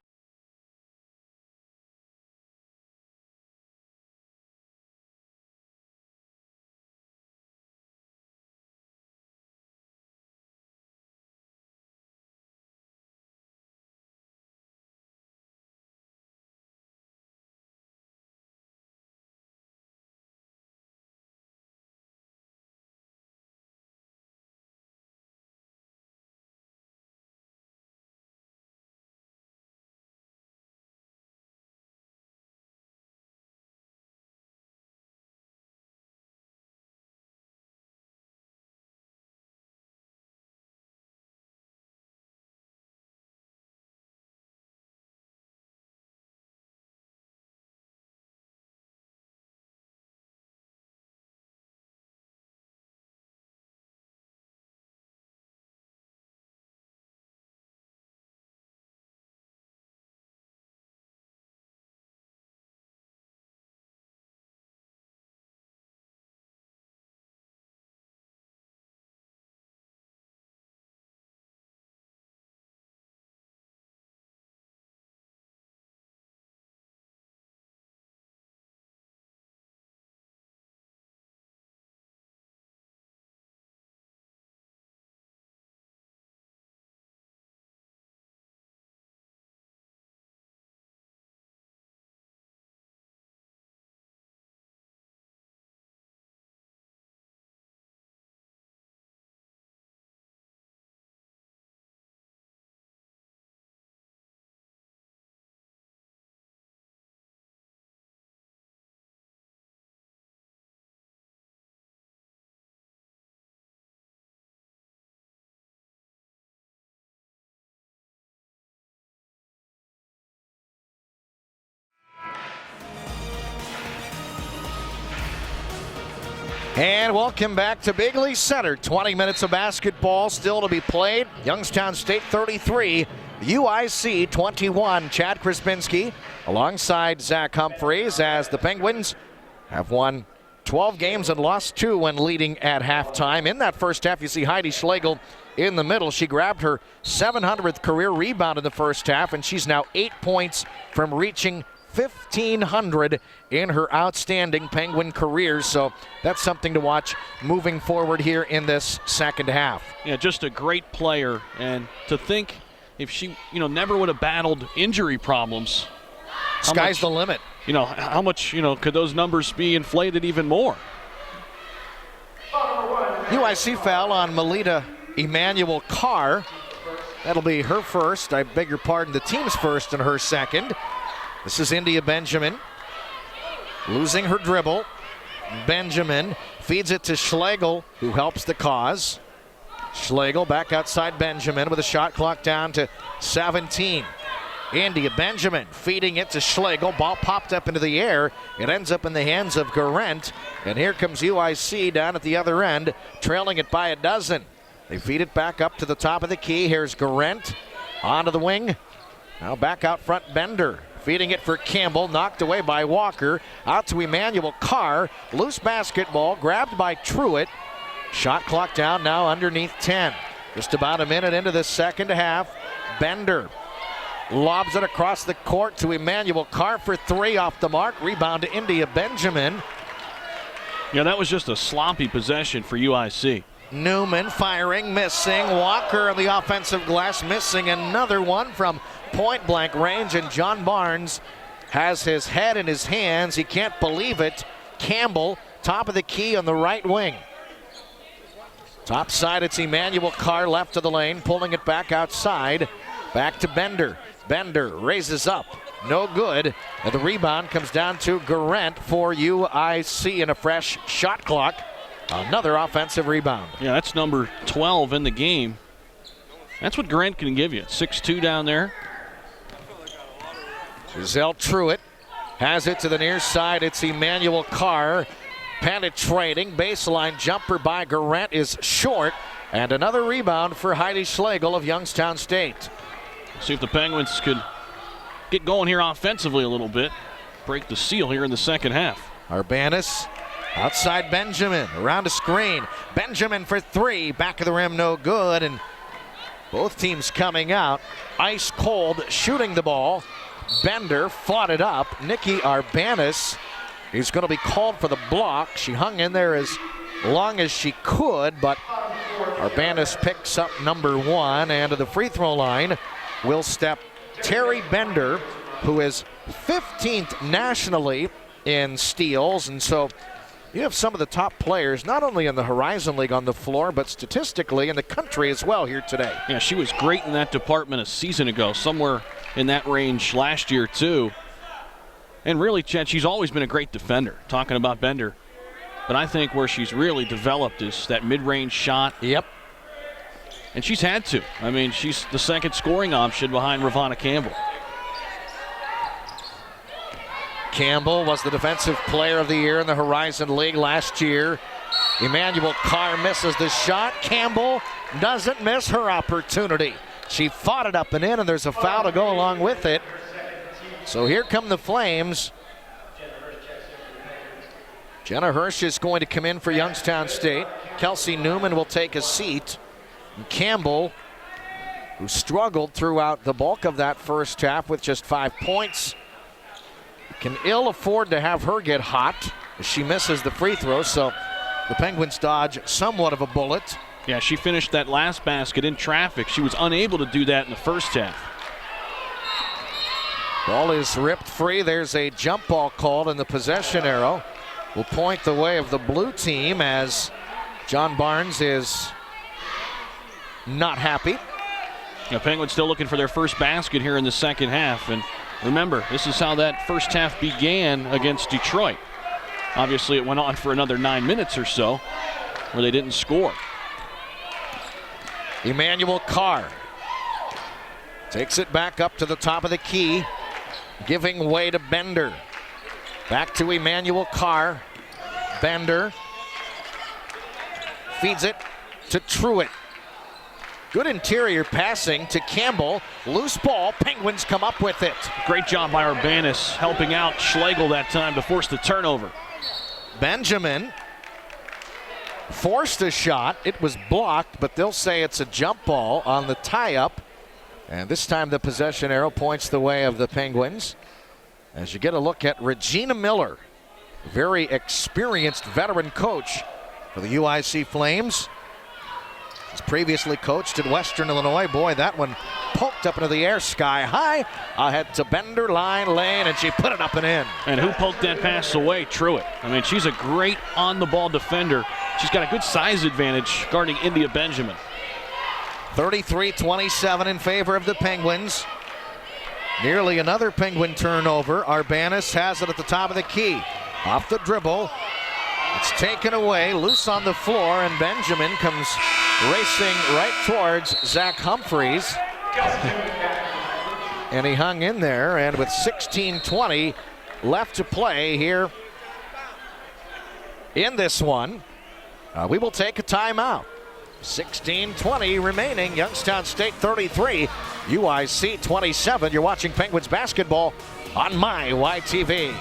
And welcome back to Bigley Center. 20 minutes of basketball still to be played. Youngstown State 33, UIC 21. Chad Krispinski alongside Zach Humphreys as the Penguins have won 12 games and lost 2 when leading at halftime. In that first half, you see Heidi Schlegel in the middle. She grabbed her 700th career rebound in the first half, and she's now 8 points from reaching 1,500 in her outstanding Penguin career. So that's something to watch moving forward here in this second half. Yeah, just a great player. And to think if she, never would have battled injury problems. Sky's the limit. How much, could those numbers be inflated even more? UIC foul on Melita Emmanuel Carr. That'll be her first. I beg your pardon, the team's first and her second. This is India Benjamin losing her dribble. Benjamin feeds it to Schlegel, who helps the cause. Schlegel back outside Benjamin with a shot clock down to 17. India Benjamin feeding it to Schlegel. Ball popped up into the air. It ends up in the hands of Garrent. And here comes UIC down at the other end, trailing it by a dozen. They feed it back up to the top of the key. Here's Garrent onto the wing. Now back out front, Bender. Feeding it for Campbell, knocked away by Walker. Out to Emmanuel Carr. Loose basketball, grabbed by Truitt. Shot clock down now underneath 10. Just about a minute into the second half. Bender lobs it across the court to Emmanuel Carr for 3 off the mark. Rebound to India Benjamin. Yeah, that was just a sloppy possession for UIC. Newman firing, missing. Walker on the offensive glass, missing another one from point blank range. And John Barnes has his head in his hands. He can't believe it. Campbell, top of the key on the right wing. Top side, it's Emmanuel Carr left of the lane, pulling it back outside. Back to Bender. Bender raises up. No good. And the rebound comes down to Garrett for UIC in a fresh shot clock. Another offensive rebound. Yeah, that's number 12 in the game. That's what Garrett can give you. 6'2" down there. Giselle Truitt has it to the near side. It's Emmanuel Carr. Penetrating baseline jumper by Garrett is short. And another rebound for Heidi Schlegel of Youngstown State. See if the Penguins could get going here offensively a little bit. Break the seal here in the second half. Arbanis outside Benjamin, around a screen. Benjamin for 3, back of the rim, no good. And both teams coming out ice cold, shooting the ball. Bender fought it up. Nikki Arbanis is going to be called for the block. She hung in there as long as she could, but Arbanis picks up number 1, and to the free throw line will step Terry Bender, who is 15th nationally in steals. And so you have some of the top players, not only in the Horizon League on the floor, but statistically in the country as well here today. Yeah, she was great in that department a season ago, somewhere in that range last year too. And really, Chet, she's always been a great defender, talking about Bender. But I think where she's really developed is that mid-range shot. Yep. And she's had to. I mean, she's the second scoring option behind Ravonna Campbell. Campbell was the defensive player of the year in the Horizon League last year. Emmanuel Carr misses the shot. Campbell doesn't miss her opportunity. She fought it up and in, and there's a foul to go along with it. So here come the Flames. Jenna Hirsch is going to come in for Youngstown State. Kelsey Newman will take a seat. And Campbell, who struggled throughout the bulk of that first half with just 5 points, can ill afford to have her get hot as she misses the free throw. So the Penguins dodge somewhat of a bullet. Yeah, she finished that last basket in traffic. She was unable to do that in the first half. Ball is ripped free. There's a jump ball called, and the possession arrow will point the way of the blue team as John Barnes is not happy. The Penguins still looking for their first basket here in the second half. And remember, this is how that first half began against Detroit. Obviously, it went on for another 9 minutes or so where they didn't score. Emmanuel Carr takes it back up to the top of the key, giving way to Bender. Back to Emmanuel Carr. Bender feeds it to Truitt. Good interior passing to Campbell. Loose ball. Penguins come up with it. Great job by Arbanis helping out Schlegel that time to force the turnover. Benjamin forced a shot. It was blocked, but they'll say it's a jump ball on the tie-up. And this time the possession arrow points the way of the Penguins. As you get a look at Regina Miller, very experienced veteran coach for the UIC Flames. He's previously coached at Western Illinois. Boy, that one poked up into the air sky high. Ahead to Bender, line, lane, and she put it up and in. And who poked that pass away? Truitt. I mean, she's a great on-the-ball defender. She's got a good size advantage guarding India Benjamin. 33-27 in favor of the Penguins. Nearly another Penguin turnover. Arbanis has it at the top of the key. Off the dribble. It's taken away, loose on the floor, and Benjamin comes racing right towards Zach Humphreys. And he hung in there, and with 16:20 left to play here in this one, we will take a timeout. 16:20 remaining. Youngstown State 33, UIC 27. You're watching Penguins basketball on my YTV.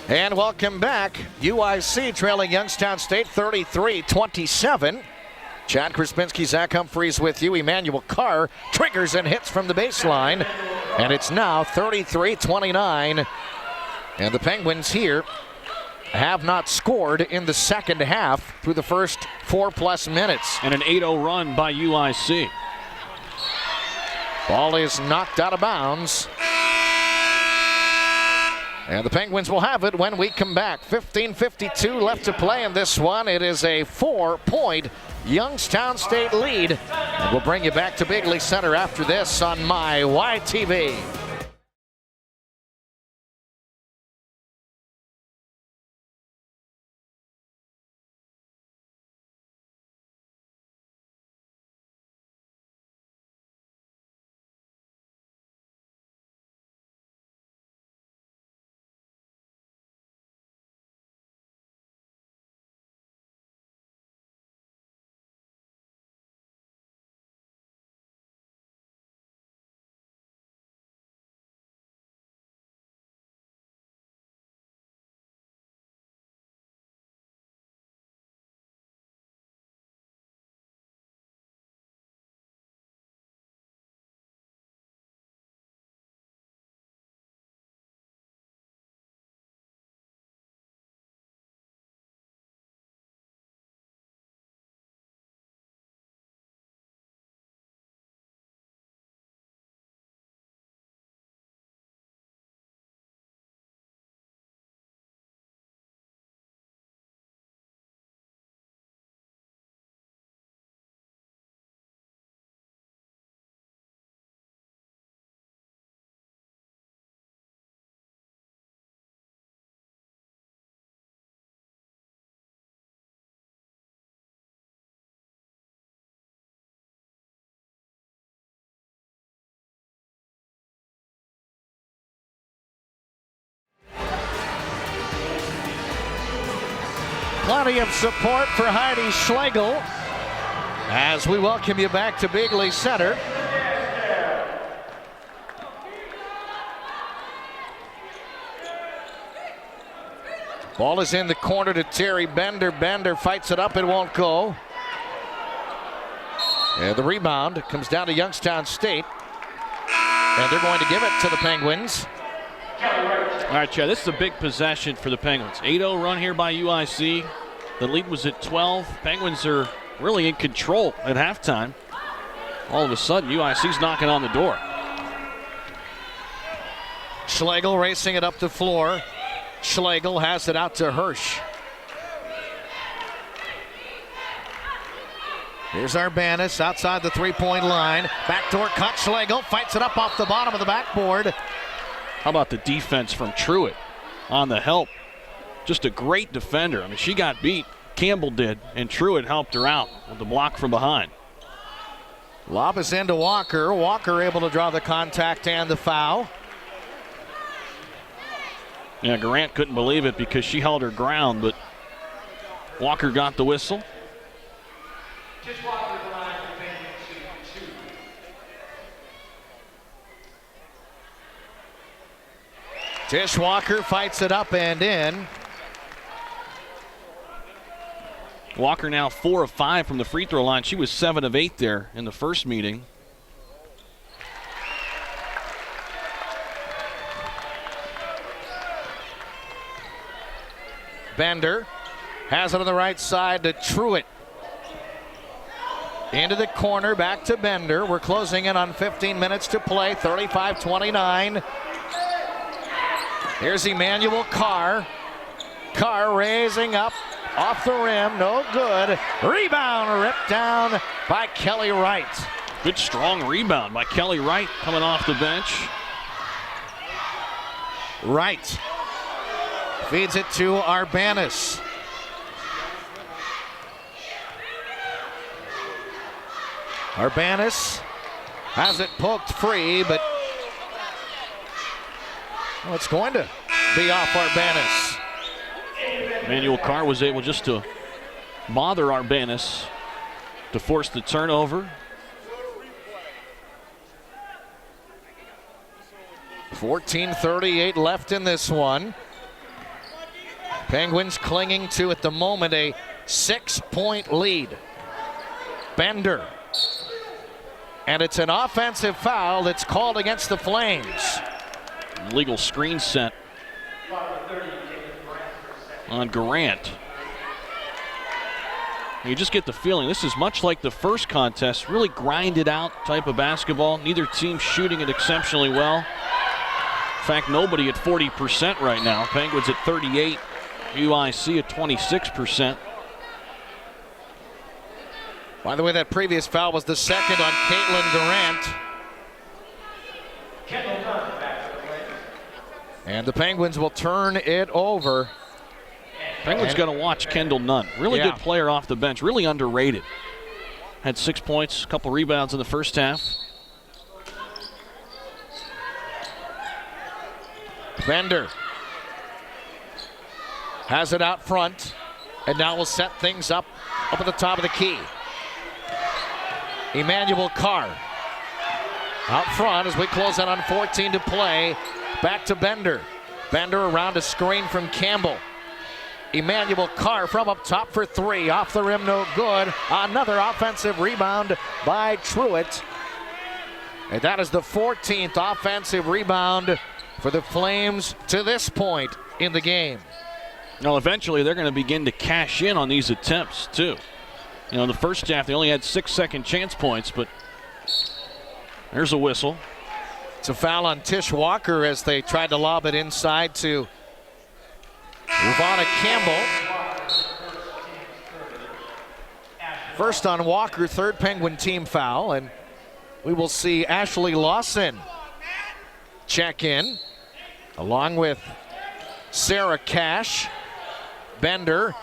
And welcome back. UIC trailing Youngstown State 33-27. Chad Krispinski, Zach Humphreys with you. Emmanuel Carr triggers and hits from the baseline. And it's now 33-29. And the Penguins here have not scored in the second half through the first 4+ minutes. And an 8-0 run by UIC. Ball is knocked out of bounds. And the Penguins will have it when we come back. 15:52 left to play in this one. It is a 4-point Youngstown State lead. And we'll bring you back to Bigley Center after this on my YTV. Plenty of support for Heidi Schlegel as we welcome you back to Bigley Center. Ball is in the corner to Terry Bender. Bender fights it up, it won't go. And the rebound comes down to Youngstown State. And they're going to give it to the Penguins. All right, Chad, this is a big possession for the Penguins. 8-0 run here by UIC. The lead was at 12. Penguins are really in control at halftime. All of a sudden, UIC's knocking on the door. Schlegel racing it up the floor. Schlegel has it out to Hirsch. Here's Arbanis outside the three-point line. Backdoor cut. Schlegel fights it up off the bottom of the backboard. How about the defense from Truitt on the help? Just a great defender. I mean, she got beat. Campbell did, and Truitt helped her out with the block from behind. Lob is into Walker. Walker able to draw the contact and the foul. Yeah, Grant couldn't believe it because she held her ground, but Walker got the whistle. Tish Walker fights it up and in. Walker now 4 of 5 from the free throw line. She was 7 of 8 there in the first meeting. Bender has it on the right side to Truitt. Into the corner, back to Bender. We're closing in on 15 minutes to play, 35-29. Here's Emmanuel Carr. Carr raising up, off the rim, no good. Rebound ripped down by Kelly Wright. Good strong rebound by Kelly Wright coming off the bench. Wright feeds it to Arbanis. Arbanis has it poked free, but well, it's going to be off Arbanis. Emmanuel Carr was able just to bother Arbanis to force the turnover. 14:38 left in this one. Penguins clinging to, at the moment, a 6-point lead. Bender. And it's an offensive foul that's called against the Flames. Illegal screen set on Grant. You just get the feeling this is much like the first contest, really grinded out type of basketball. Neither team shooting it exceptionally well. In fact, nobody at 40% right now. Penguins at 38, UIC at 26%. By the way, that previous foul was the second on Caitlin Durant. And the Penguins will turn it over. Penguins got to watch Kendall Nunn. Really good player off the bench, really underrated. Had 6 points, a couple rebounds in the first half. Bender has it out front, and now will set things up at the top of the key. Emmanuel Carr out front as we close out on 14 to play. Back to Bender. Bender around a screen from Campbell. Emmanuel Carr from up top for three. Off the rim, no good. Another offensive rebound by Truitt. And that is the 14th offensive rebound for the Flames to this point in the game. Now, eventually they're going to begin to cash in on these attempts, too. You know, in the first half, they only had 6 second chance points, but there's a whistle. It's a foul on Tish Walker as they tried to lob it inside to Ravonna Campbell. First on Walker, third Penguin team foul, and we will see Ashley Lawson check in, along with Sarah Cash. Bender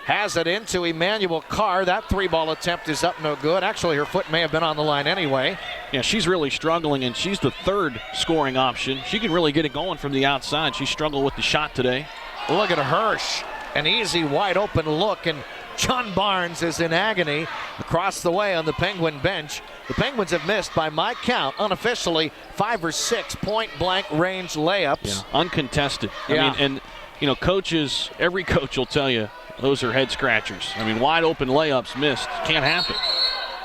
has it into Emmanuel Carr. That three-ball attempt is up, no good. Actually, her foot may have been on the line anyway. Yeah, she's really struggling, and she's the third scoring option. She can really get it going from the outside. She struggled with the shot today. Look at Hirsch. An easy, wide-open look, and John Barnes is in agony across the way on the Penguin bench. The Penguins have missed, by my count, unofficially, 5 or 6 point-blank range layups. Yeah, uncontested. Yeah. I mean, and, you know, coaches, every coach will tell you those are head scratchers. I mean, wide-open layups missed. Can't happen.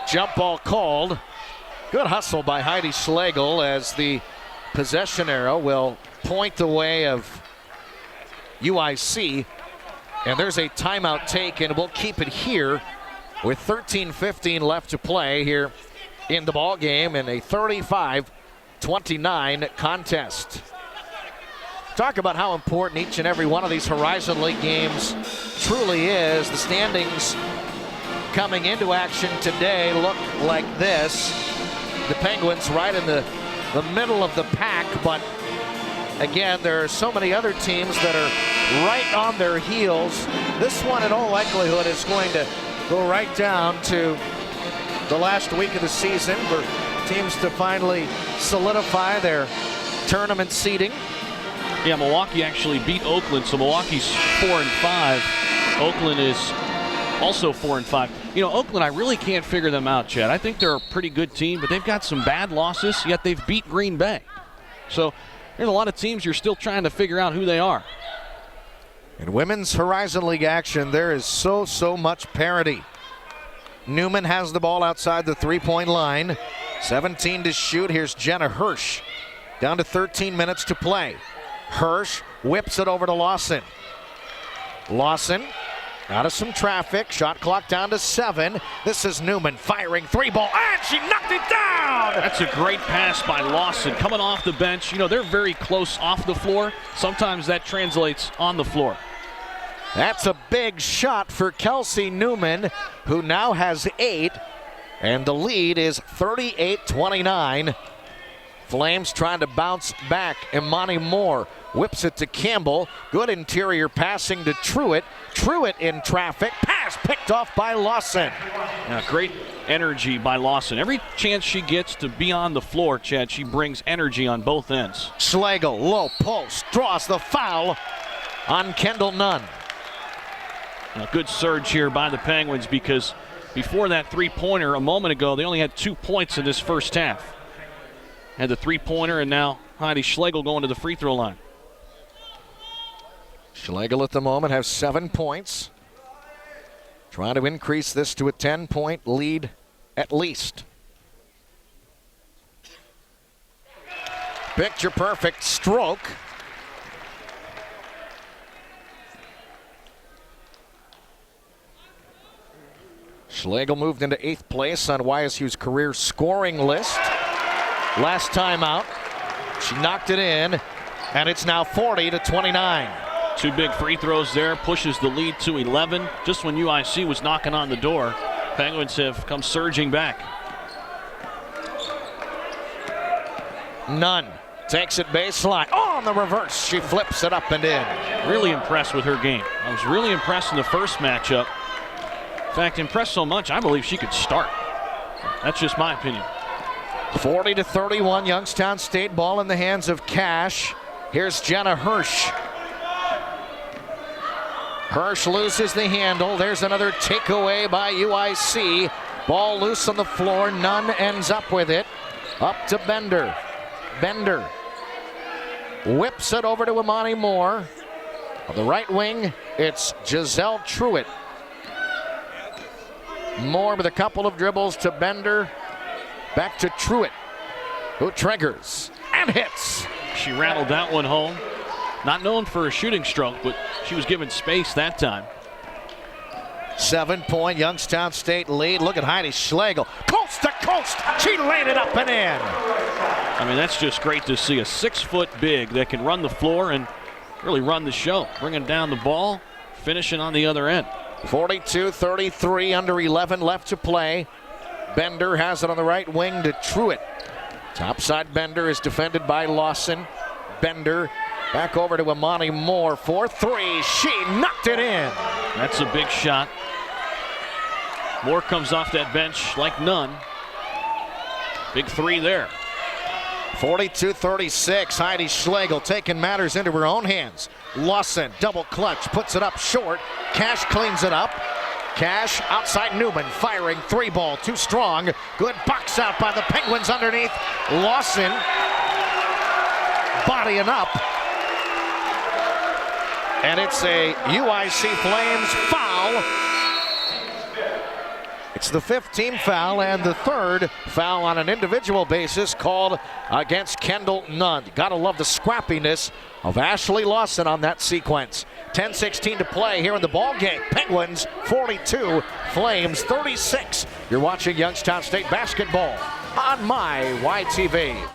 Jump ball called. Good hustle by Heidi Schlegel as the possession arrow will point the way of UIC. And there's a timeout taken. We'll keep it here with 13:15 left to play here in the ball game in a 35-29 contest. Talk about how important each and every one of these Horizon League games truly is. The standings coming into action today look like this. The Penguins right in the middle of the pack, but again, there are so many other teams that are right on their heels. This one, in all likelihood, is going to go right down to the last week of the season for teams to finally solidify their tournament seeding. Yeah, Milwaukee actually beat Oakland, so Milwaukee's 4-5. Oakland is also 4-5. You know, Oakland, I really can't figure them out, Chad. I think they're a pretty good team, but they've got some bad losses, yet they've beat Green Bay. So there's a lot of teams you're still trying to figure out who they are. In Women's Horizon League action, there is so much parity. Newman has the ball outside the three-point line. 17 to shoot. Here's Jenna Hirsch. Down to 13 minutes to play. Hirsch whips it over to Lawson. Lawson out of some traffic. Shot clock down to 7. This is Newman firing three ball, and she knocked it down! That's a great pass by Lawson. Coming off the bench, you know, they're very close off the floor. Sometimes that translates on the floor. That's a big shot for Kelsey Newman, who now has 8, and the lead is 38-29. Flames trying to bounce back. Imani Moore whips it to Campbell. Good interior passing to Truitt. Truitt in traffic. Pass picked off by Lawson. Now, great energy by Lawson. Every chance she gets to be on the floor, Chad, she brings energy on both ends. Schlegel, low post, draws the foul on Kendall Nunn. A good surge here by the Penguins, because before that three-pointer a moment ago, they only had 2 points in this first half. Had the three-pointer, and now Heidi Schlegel going to the free throw line. Schlegel at the moment has 7 points. Trying to increase this to a 10-point lead at least. Picture perfect stroke. Schlegel moved into 8th place on YSU's career scoring list. Last time out, she knocked it in, and it's now 40-29. 2 big free throws there, pushes the lead to 11. Just when UIC was knocking on the door, Penguins have come surging back. Nunn takes it baseline. Oh, on the reverse, she flips it up and in. Really impressed with her game. I was really impressed in the first matchup. In fact, impressed so much, I believe she could start. That's just my opinion. 40-31, Youngstown State ball in the hands of Cash. Here's Jenna Hirsch. Hirsch loses the handle. There's another takeaway by UIC. Ball loose on the floor. Nunn ends up with it. Up to Bender. Bender whips it over to Imani Moore. On the right wing, it's Giselle Truitt. Moore with a couple of dribbles to Bender. Back to Truitt, who triggers and hits. She rattled that one home. Not known for a shooting stroke, but she was given space that time. 7-point Youngstown State lead. Look at Heidi Schlegel. Coast to coast. She laid it up and in. I mean, that's just great to see. A 6-foot big that can run the floor and really run the show. Bringing down the ball, finishing on the other end. 42-33, under 11 left to play. Bender has it on the right wing to Truitt. Topside Bender is defended by Lawson. Bender back over to Imani Moore for 3. She knocked it in. That's a big shot. Moore comes off that bench like none. Big 3 there. 42-36, Heidi Schlegel taking matters into her own hands. Lawson, double clutch, puts it up short. Cash cleans it up. Cash outside Newman, firing 3 ball, too strong. Good box out by the Penguins underneath. Lawson bodying up. And it's a UIC Flames foul. It's the 5th team foul and the 3rd foul on an individual basis called against Kendall Nunn. Gotta love the scrappiness of Ashley Lawson on that sequence. 10-16 to play here in the ball game. Penguins 42, Flames 36. You're watching Youngstown State basketball on my YTV.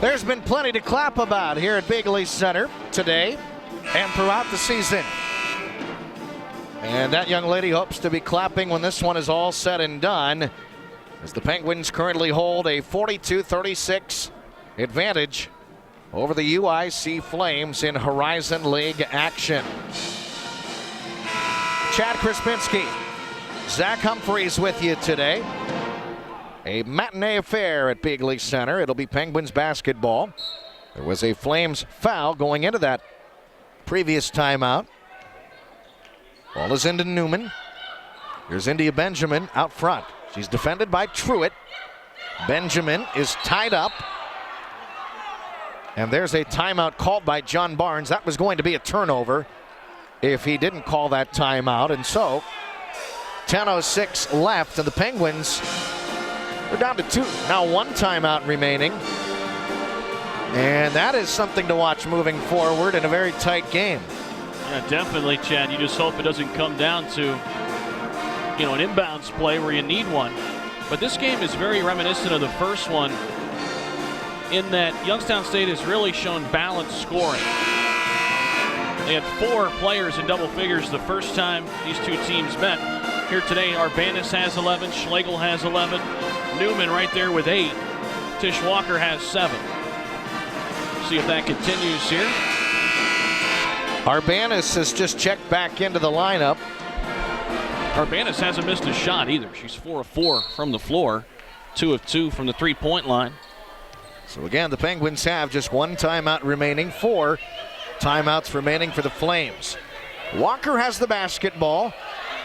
There's been plenty to clap about here at Bigley Center today and throughout the season. And that young lady hopes to be clapping when this one is all said and done, as the Penguins currently hold a 42-36 advantage over the UIC Flames in Horizon League action. Chad Krispinski, Zach Humphreys with you today. A matinee affair at Bigley Center. It'll be Penguins basketball. There was a Flames foul going into that previous timeout. Ball is into Newman. Here's India Benjamin out front. She's defended by Truitt. Benjamin is tied up. And there's a timeout called by John Barnes. That was going to be a turnover if he didn't call that timeout. And so 10:06 left, and the Penguins are down to 2. Now 1 timeout remaining. And that is something to watch moving forward in a very tight game. Yeah, definitely, Chad. You just hope it doesn't come down to, an inbounds play where you need one. But this game is very reminiscent of the first one in that Youngstown State has really shown balanced scoring. They had 4 players in double figures the first time these two teams met. Here today, Arbanis has 11, Schlegel has 11, Newman right there with 8. Tish Walker has 7. See if that continues here. Arbanis has just checked back into the lineup. Arbanis hasn't missed a shot either. She's 4 of 4 from the floor, 2 of 2 from the three-point line. So again, the Penguins have just 1 timeout remaining, 4 timeouts remaining for the Flames. Walker has the basketball.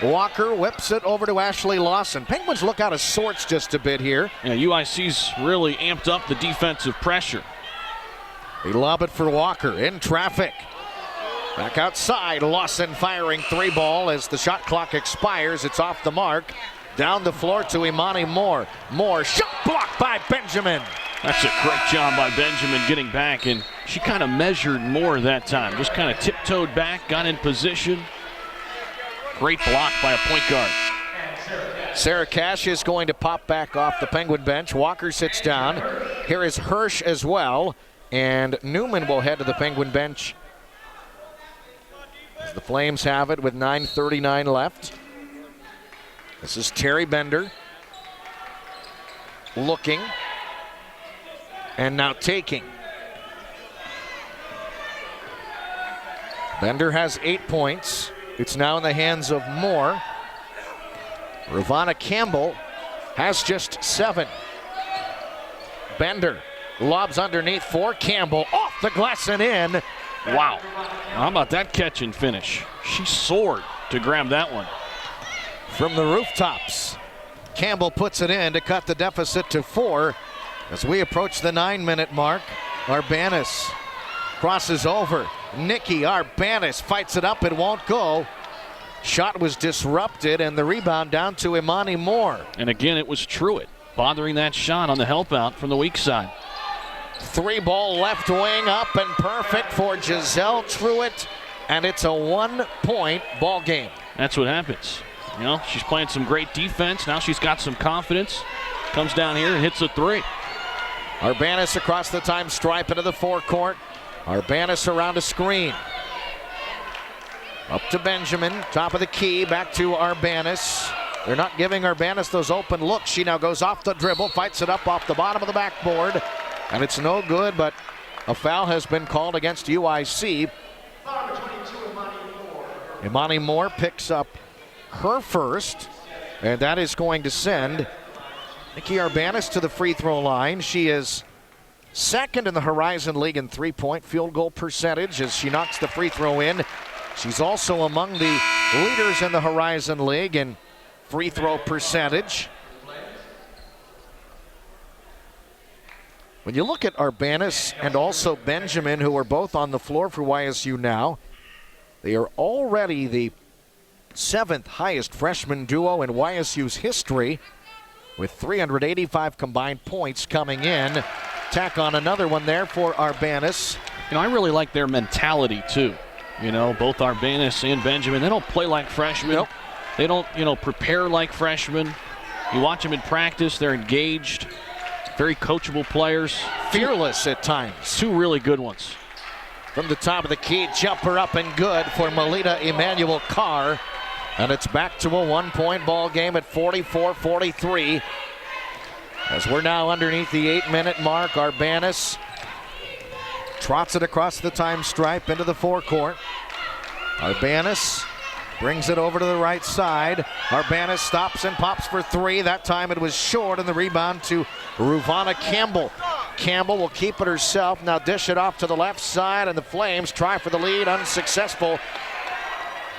Walker whips it over to Ashley Lawson. Penguins look out of sorts just a bit here. Yeah, UIC's really amped up the defensive pressure. They lob it for Walker in traffic. Back outside, Lawson firing 3 ball as the shot clock expires. It's off the mark. Down the floor to Imani Moore. Moore, shot blocked by Benjamin. That's a great job by Benjamin getting back, and she kind of measured Moore that time. Just kind of tiptoed back, got in position. Great block by a point guard. Sarah Cash is going to pop back off the Penguin bench. Walker sits down. Here is Hirsch as well, and Newman will head to the Penguin bench as the Flames have it with 9:39 left. This is Terry Bender looking and now taking. Bender has 8 points. It's now in the hands of Moore. Ravana Campbell has just 7. Bender lobs underneath for Campbell, off the glass and in. Wow. How about that catch and finish? She soared to grab that one. From the rooftops, Campbell puts it in to cut the deficit to 4 as we approach the 9-minute mark. Arbanis crosses over. Nikki Arbanis fights it up. It won't go. Shot was disrupted, and the rebound down to Imani Moore. And again, it was Truitt bothering that shot on the help out from the weak side. 3 ball left wing up and perfect for Giselle Truitt, and it's a 1-point ball game. That's what happens. She's playing some great defense. Now she's got some confidence. Comes down here and hits a 3. Arbanis across the time stripe into the forecourt. Arbanis around a screen. Up to Benjamin, top of the key, back to Arbanis. They're not giving Arbanis those open looks. She now goes off the dribble, fights it up off the bottom of the backboard, and it's no good, but a foul has been called against UIC. Imani Moore picks up her first, and that is going to send Nikki Arbanis to the free throw line. She is second in the Horizon League in 3-point field goal percentage as she knocks the free throw in. She's also among the leaders in the Horizon League in free throw percentage. When you look at Arbanis and also Benjamin, who are both on the floor for YSU now, they are already the 7th highest freshman duo in YSU's history, with 385 combined points coming in. Tack on another one there for Arbanis. I really like their mentality too. Both Arbanis and Benjamin, they don't play like freshmen. Nope. They don't, prepare like freshmen. You watch them in practice, they're engaged. Very coachable players. Fearless at times. Two really good ones. From the top of the key, jumper up and good for Melita Emmanuel Carr. And it's back to a 1-point ball game at 44-43. As we're now underneath the 8-minute mark, Arbanis trots it across the time stripe into the forecourt. Arbanis brings it over to the right side. Arbanis stops and pops for three. That time it was short, and the rebound to Ruvana Campbell. Campbell will keep it herself. Now dish it off to the left side, and the Flames try for the lead. Unsuccessful.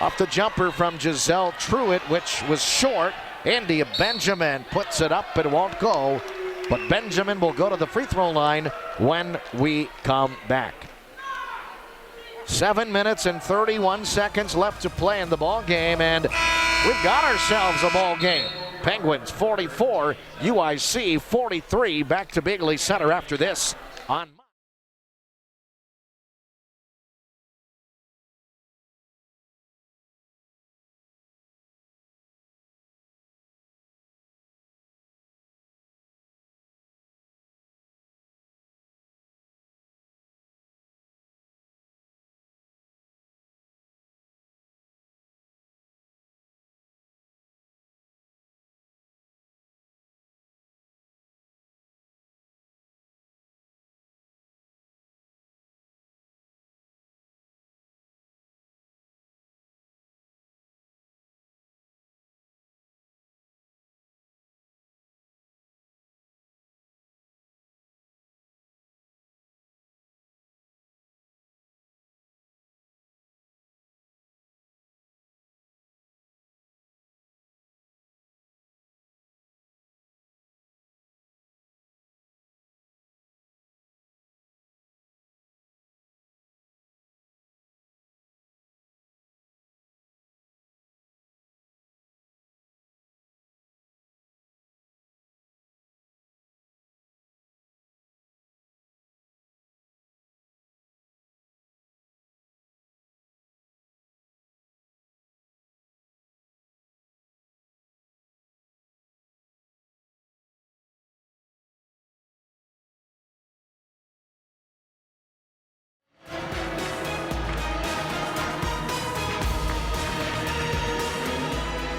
Off the jumper from Giselle Truitt, which was short. India Benjamin puts it up. It won't go. But Benjamin will go to the free throw line when we come back. 7 minutes and 31 seconds left to play in the ball game, and we've got ourselves a ball game. Penguins 44, UIC 43. Back to Bigley Center after this on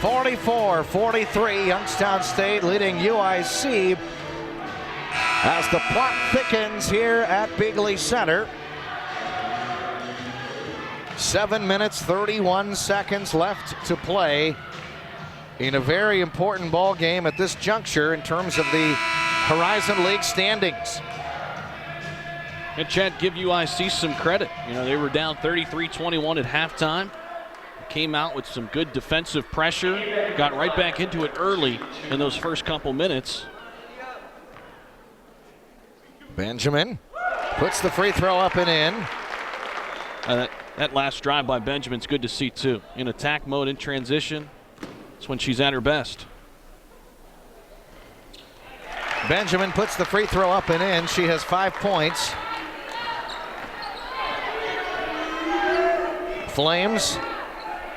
.44-43, Youngstown State leading UIC as the plot thickens here at Bigley Center. 7 minutes, 31 seconds left to play in a very important ball game at this juncture in terms of the Horizon League standings. And Chad, give UIC some credit. You know, they were down 33-21 at halftime. Came out with some good defensive pressure, got right back into it early in those first couple minutes. Benjamin puts the free throw up and in. That last drive by Benjamin's good to see too. In attack mode in transition, it's when she's at her best. Benjamin puts the free throw up and in. She has 5 points. Flames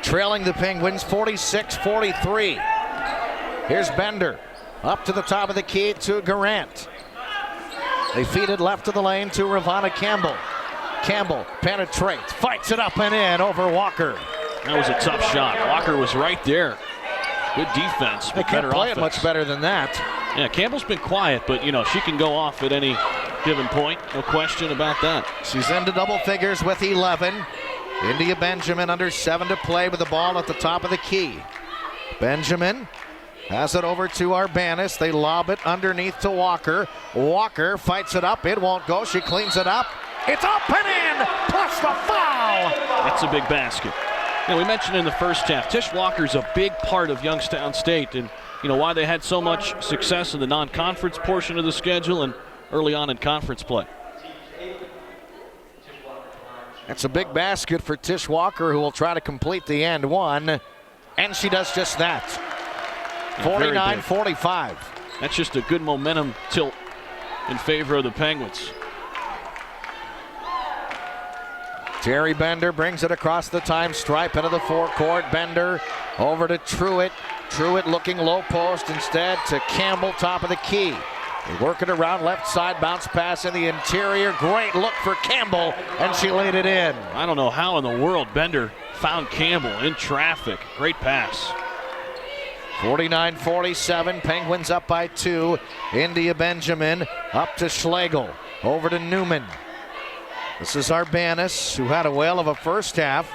trailing the Penguins 46-43. Here's Bender up to the top of the key to Garant. They feed it left of the lane to Ravana Campbell. Campbell penetrates, fights it up and in over Walker. That was a tough shot. Walker was right there. Good defense, They but can't better play offense. it much better than that. Yeah, Campbell's been quiet, but you know, she can go off at any given point. No question about that. She's into double figures with 11. India Benjamin under 7 to play with the ball at the top of the key. Benjamin has it over to Arbanis. They lob it underneath to Walker. Walker fights it up. It won't go. She cleans it up. It's up and in, plus the foul. That's a big basket. You know, we mentioned in the first half, Tish Walker's a big part of Youngstown State, and you know why they had so much success in the non-conference portion of the schedule and early on in conference play. That's a big basket for Tish Walker, who will try to complete the end one, and she does just that. 49-45. That's just a good momentum tilt in favor of the Penguins. Terry Bender brings it across the time stripe into the forecourt. Bender over to Truitt. Truitt looking low post instead to Campbell, top of the key. They work it around left side, bounce pass in the interior. Great look for Campbell, and she laid it in. I don't know how in the world Bender found Campbell in traffic. Great pass. 49-47, Penguins up by 2. India Benjamin up to Schlegel, over to Newman. This is Arbanis, who had a whale of a first half.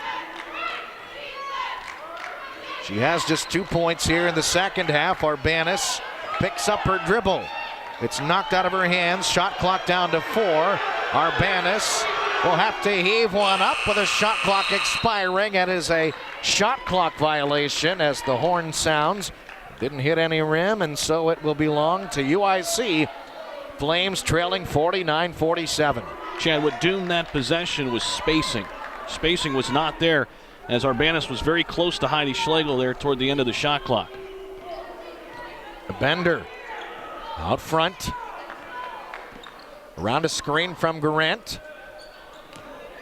She has just 2 points here in the second half. Arbanis picks up her dribble. It's knocked out of her hands. Shot clock down to 4. Arbanis will have to heave one up with a shot clock expiring. That is a shot clock violation as the horn sounds. Didn't hit any rim, and so it will belong to UIC. Flames trailing 49-47. Chad, what doomed that possession was spacing. Spacing was not there as Arbanis was very close to Heidi Schlegel there toward the end of the shot clock. Bender out front. Around a screen from Garant.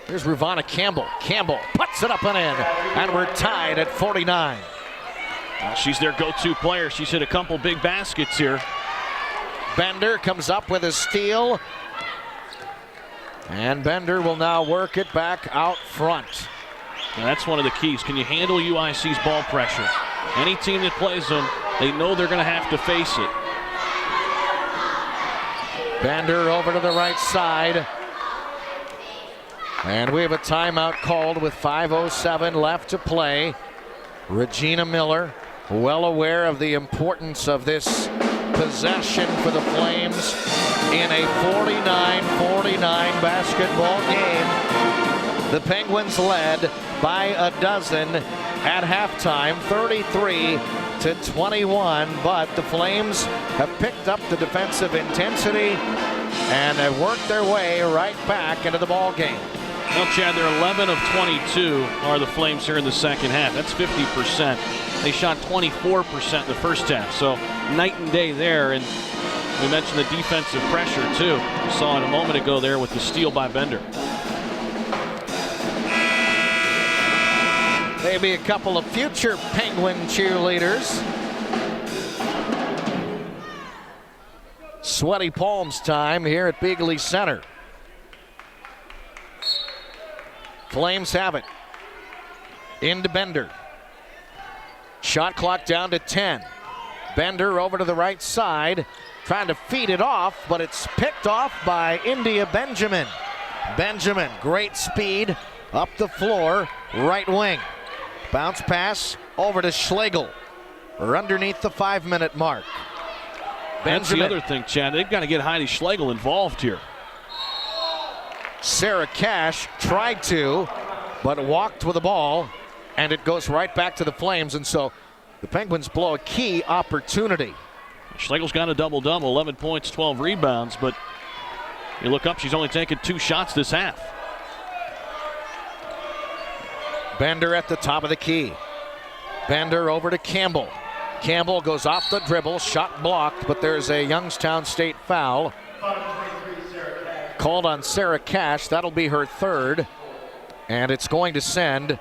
Here's Ruvana Campbell. Campbell puts it up and in, and we're tied at 49. She's their go-to player. She's hit a couple big baskets here. Bender comes up with a steal. And Bender will now work it back out front. Now that's one of the keys. Can you handle UIC's ball pressure? Any team that plays them, they know they're going to have to face it. Bender over to the right side. And we have a timeout called with 5:07 left to play. Regina Miller, well aware of the importance of this possession for the Flames in a 49-49 basketball game. The Penguins led by a dozen at halftime, 33-21, but the Flames have picked up the defensive intensity and have worked their way right back into the ball game. Well, Chad, they're 11 of 22 are the Flames here in the second half. That's 50%. They shot 24% in the first half, so night and day there. And we mentioned the defensive pressure, too. We saw it a moment ago there with the steal by Bender. Maybe a couple of future Penguin cheerleaders. Sweaty palms time here at Beagley Center. Flames have it. Into Bender. Shot clock down to 10. Bender over to the right side, trying to feed it off, but it's picked off by India Benjamin. Benjamin, great speed, up the floor, right wing. Bounce pass over to Schlegel. We're underneath the 5-minute mark. That's the other thing, Chad. They've got to get Heidi Schlegel involved here. Sarah Cash tried to, but walked with the ball, and it goes right back to the Flames, and so the Penguins blow a key opportunity. Schlegel's got a double-double, 11 points, 12 rebounds, but you look up, she's only taken 2 shots this half. Bender at the top of the key. Bender over to Campbell. Campbell goes off the dribble, shot blocked, but there's a Youngstown State foul called on Sarah Cash. That'll be her third, and it's going to send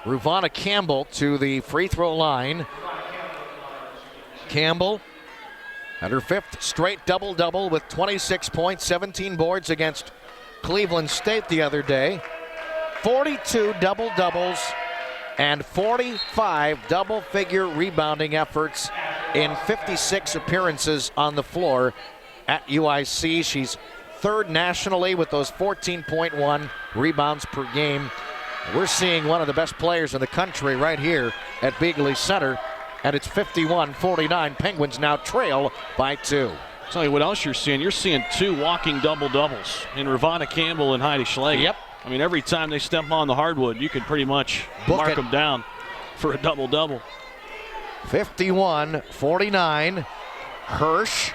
Ruvana Campbell to the free throw line. Campbell at her 5th straight double-double with 26 points, 17 boards against Cleveland State the other day. 42 double-doubles and 45 double-figure rebounding efforts in 56 appearances on the floor at UIC. She's 3rd nationally with those 14.1 rebounds per game. We're seeing one of the best players in the country right here at Beagley Center, and it's 51-49. Penguins now trail by 2. Tell you what else you're seeing. You're seeing 2 walking double-doubles in Ruvana Campbell and Heidi Schlegel. Yep. I mean, every time they step on the hardwood, you can pretty much mark them down for a double-double. 51-49. Hirsch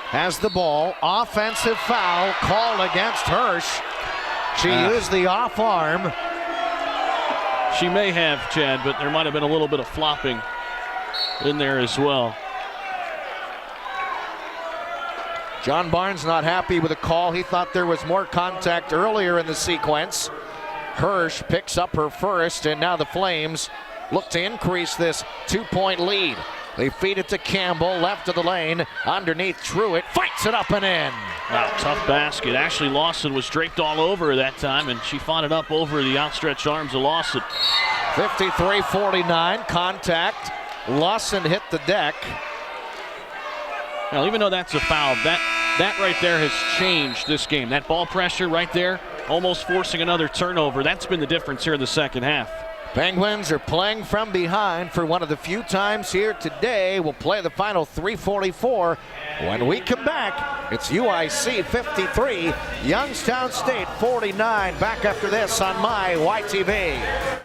has the ball. Offensive foul called against Hirsch. She used the off arm. She may have, Chad, but there might have been a little bit of flopping in there as well. John Barnes not happy with the call. He thought there was more contact earlier in the sequence. Hirsch picks up her first, and now the Flames look to increase this 2-point lead. They feed it to Campbell, left of the lane, underneath Truitt, fights it up and in. Wow, tough basket. Ashley Lawson was draped all over her that time, and she fought it up over the outstretched arms of Lawson. 53-49, contact. Lawson hit the deck. Well, even though that's a foul, that right there has changed this game. That ball pressure right there, almost forcing another turnover. That's been the difference here in the second half. Penguins are playing from behind for one of the few times here today. We'll play the final 3:44. When we come back, it's UIC 53, Youngstown State 49. Back after this on my YTV.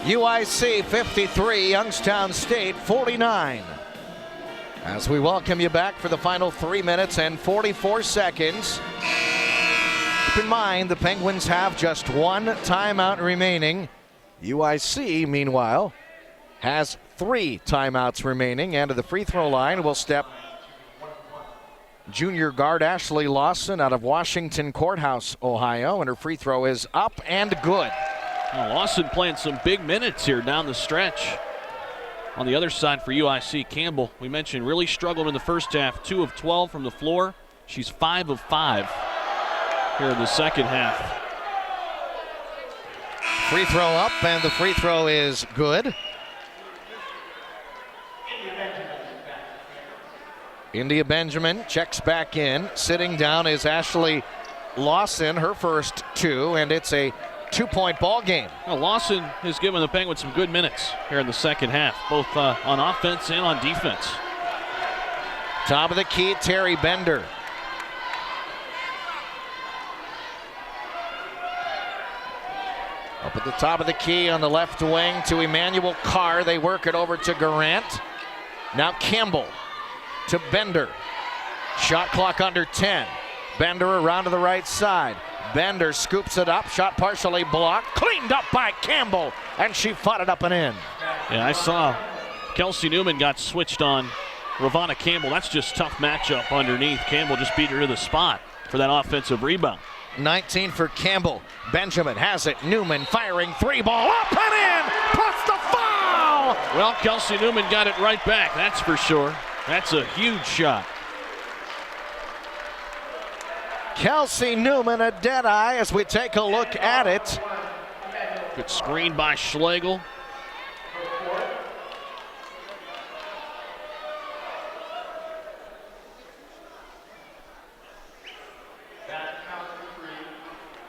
UIC 53, Youngstown State 49. As we welcome you back for the final 3 minutes and 44 seconds. Keep in mind, the Penguins have just one timeout remaining. UIC, meanwhile, has 3 timeouts remaining, and to the free throw line will step junior guard Ashley Lawson out of Washington Courthouse, Ohio, and her free throw is up and good. Well, Lawson playing some big minutes here down the stretch. On the other side for UIC, Campbell, we mentioned, really struggled in the first half. 2 of 12 from the floor. She's 5 of 5 here in the second half. Free throw up, and the free throw is good. India Benjamin checks back in. Sitting down is Ashley Lawson, her first 2, and it's a 2-point ball game. Well, Lawson has given the Penguins some good minutes here in the second half, both on offense and on defense. Top of the key, Terry Bender. Up at the top of the key on the left wing to Emmanuel Carr. They work it over to Garant. Now Campbell to Bender. Shot clock under 10. Bender around to the right side. Bender scoops it up, shot partially blocked, cleaned up by Campbell, and she fought it up and in. Yeah, I saw Kelsey Newman got switched on Ravonna Campbell. That's just tough matchup underneath. Campbell just beat her to the spot for that offensive rebound. 19 for Campbell. Benjamin has it. Newman firing 3 ball up and in, plus the foul! Well, Kelsey Newman got it right back, that's for sure. That's a huge shot. Kelsey Newman, a dead eye as we take a look at it. Good screen by Schlegel.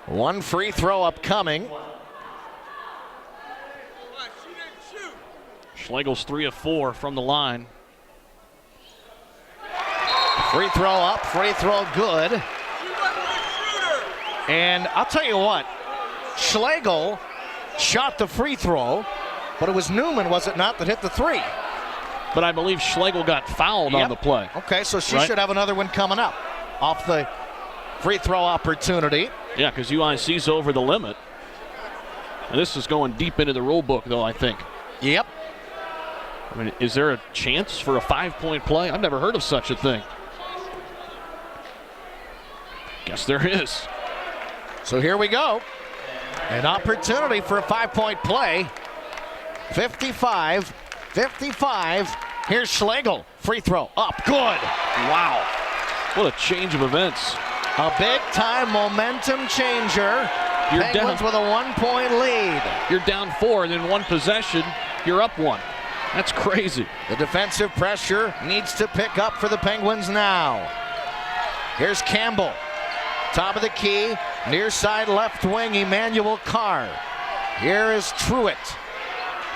One free throw upcoming. Schlegel's 3 of 4 from the line. Free throw up, free throw good. And I'll tell you what, Schlegel shot the free throw, but it was Newman, was it not, that hit the 3? But I believe Schlegel got fouled on the play. Okay, so she should have another one coming up off the free throw opportunity. Yeah, because UIC's over the limit. And this is going deep into the rule book, though, I think. Yep. I mean, is there a chance for a 5-point play? I've never heard of such a thing. Guess there is. So here we go. An opportunity for a 5-point play. 55-55. Here's Schlegel. Free throw. Up. Good. Wow. What a change of events. A big-time momentum changer. Penguins with a 1-point lead. You're down 4, and in one possession, you're up 1. That's crazy. The defensive pressure needs to pick up for the Penguins now. Here's Campbell. Top of the key. Near side left wing, Emmanuel Carr. Here is Truitt.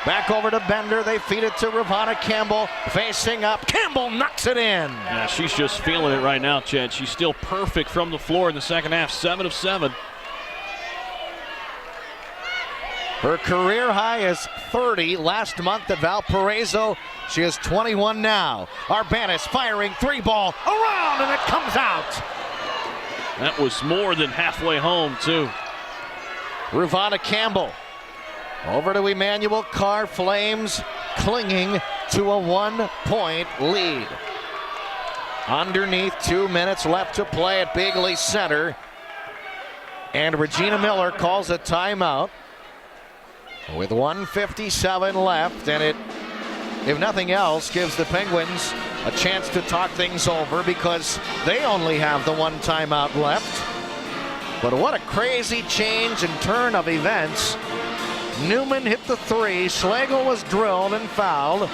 Back over to Bender. They feed it to Ravana Campbell. Facing up. Campbell knocks it in. Yeah, she's just feeling it right now, Chad. She's still perfect from the floor in the second half. 7 of 7. Her career high is 30 last month at Valparaiso. She is 21 now. Arbanis firing 3-ball around, and it comes out. That was more than halfway home, too. Ravana Campbell. Over to Emmanuel Carr. Flames clinging to a 1-point lead. Underneath 2 minutes left to play at Bigley Center. And Regina Miller calls a timeout with 1:57 left. And it, if nothing else, gives the Penguins a chance to talk things over because they only have the 1 timeout left. But what a crazy change and turn of events. Newman hit the 3. Schlegel was drilled and fouled.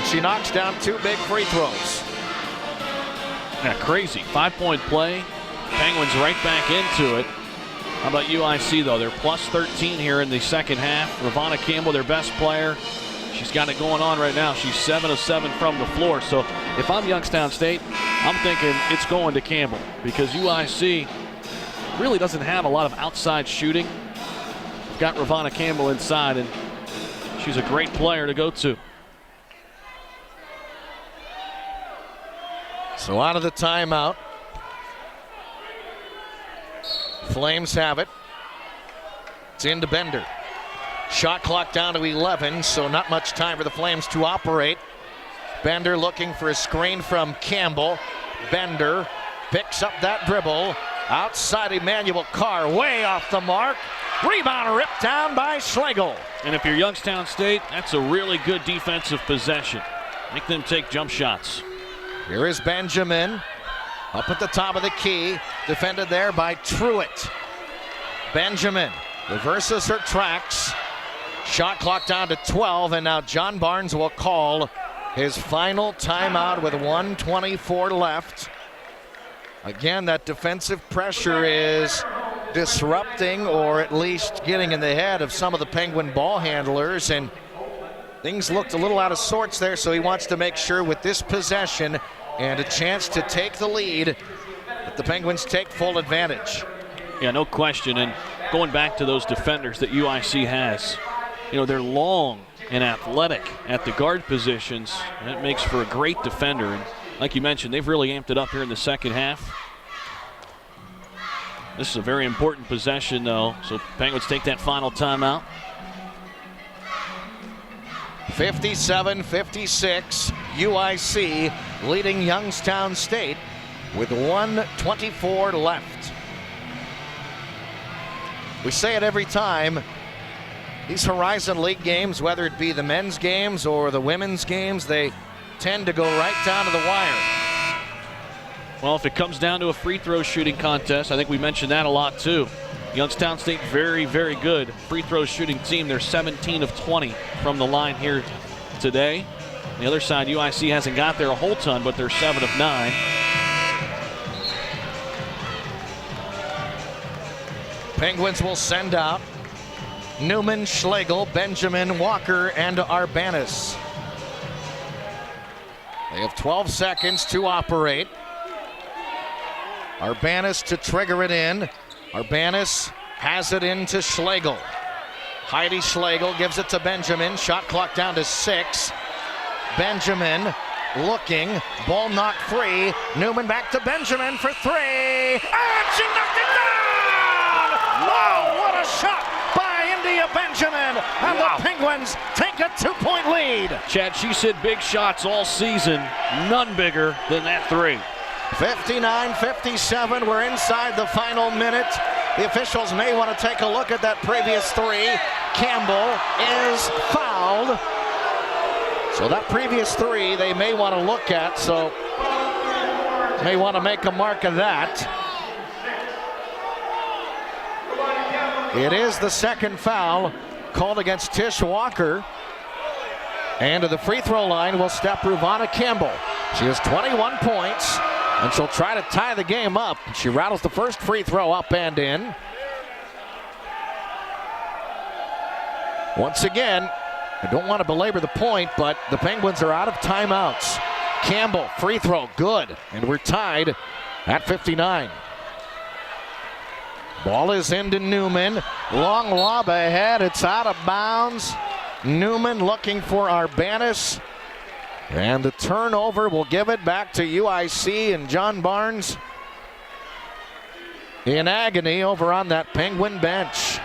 She knocks down 2 big free throws. Yeah, crazy. 5-point play. Penguins right back into it. How about UIC, though? They're plus 13 here in the second half. Ravana Campbell, their best player. She's got it going on right now. She's 7 of 7 from the floor. So if I'm Youngstown State, I'm thinking it's going to Campbell because UIC really doesn't have a lot of outside shooting. Got Ravana Campbell inside, and she's a great player to go to. So out of the timeout. Flames have it. It's into Bender. Shot clock down to 11, so not much time for the Flames to operate. Bender looking for a screen from Campbell. Bender picks up that dribble. Outside Emmanuel Carr, way off the mark. Rebound ripped down by Schlegel. And if you're Youngstown State, that's a really good defensive possession. Make them take jump shots. Here is Benjamin. Up at the top of the key. Defended there by Truitt. Benjamin reverses her tracks. Shot clock down to 12, and now John Barnes will call his final timeout with 1:24 left. Again, that defensive pressure is disrupting or at least getting in the head of some of the Penguin ball handlers, and things looked a little out of sorts there, so he wants to make sure with this possession and a chance to take the lead that the Penguins take full advantage. Yeah, no question. And going back to those defenders that UIC has, you know, they're long and athletic at the guard positions, and it makes for a great defender. And like you mentioned, they've really amped it up here in the second half. This is a very important possession, though, so Penguins take that final timeout. 57-56, UIC leading Youngstown State with 1:24 left. We say it every time. These Horizon League games, whether it be the men's games or the women's games, they tend to go right down to the wire. Well, if it comes down to a free throw shooting contest, I think we mentioned that a lot too. Youngstown State, very, very good free throw shooting team. They're 17 of 20 from the line here today. On the other side, UIC hasn't got there a whole ton, but they're 7 of 9. Penguins will send out Newman, Schlegel, Benjamin, Walker, and Arbanis. They have 12 seconds to operate. Arbanis to trigger it in. Arbanis has it into Schlegel. Heidi Schlegel gives it to Benjamin. Shot clock down to 6. Benjamin looking. Ball knocked free. Newman back to Benjamin for 3. And she knocked it down! Wow, what a shot by India Benjamin. And the Penguins take a 2-point lead. Chad, she said big shots all season. None bigger than that three. 59-57. We're inside the final minute. The officials may want to take a look at that previous three. Campbell is fouled. So that previous three they may want to look at, so may want to make a mark of that. It is the second foul called against Tish Walker. And to the free throw line will step Ruvana Campbell. She has 21 points, and she'll try to tie the game up. She rattles the first free throw up and in. Once again, I don't want to belabor the point, but the Penguins are out of timeouts. Campbell, free throw, good. And we're tied at 59. Ball is into Newman. Long lob ahead. It's out of bounds. Newman looking for Arbanis. And the turnover will give it back to UIC, and John Barnes in agony over on that Penguin bench.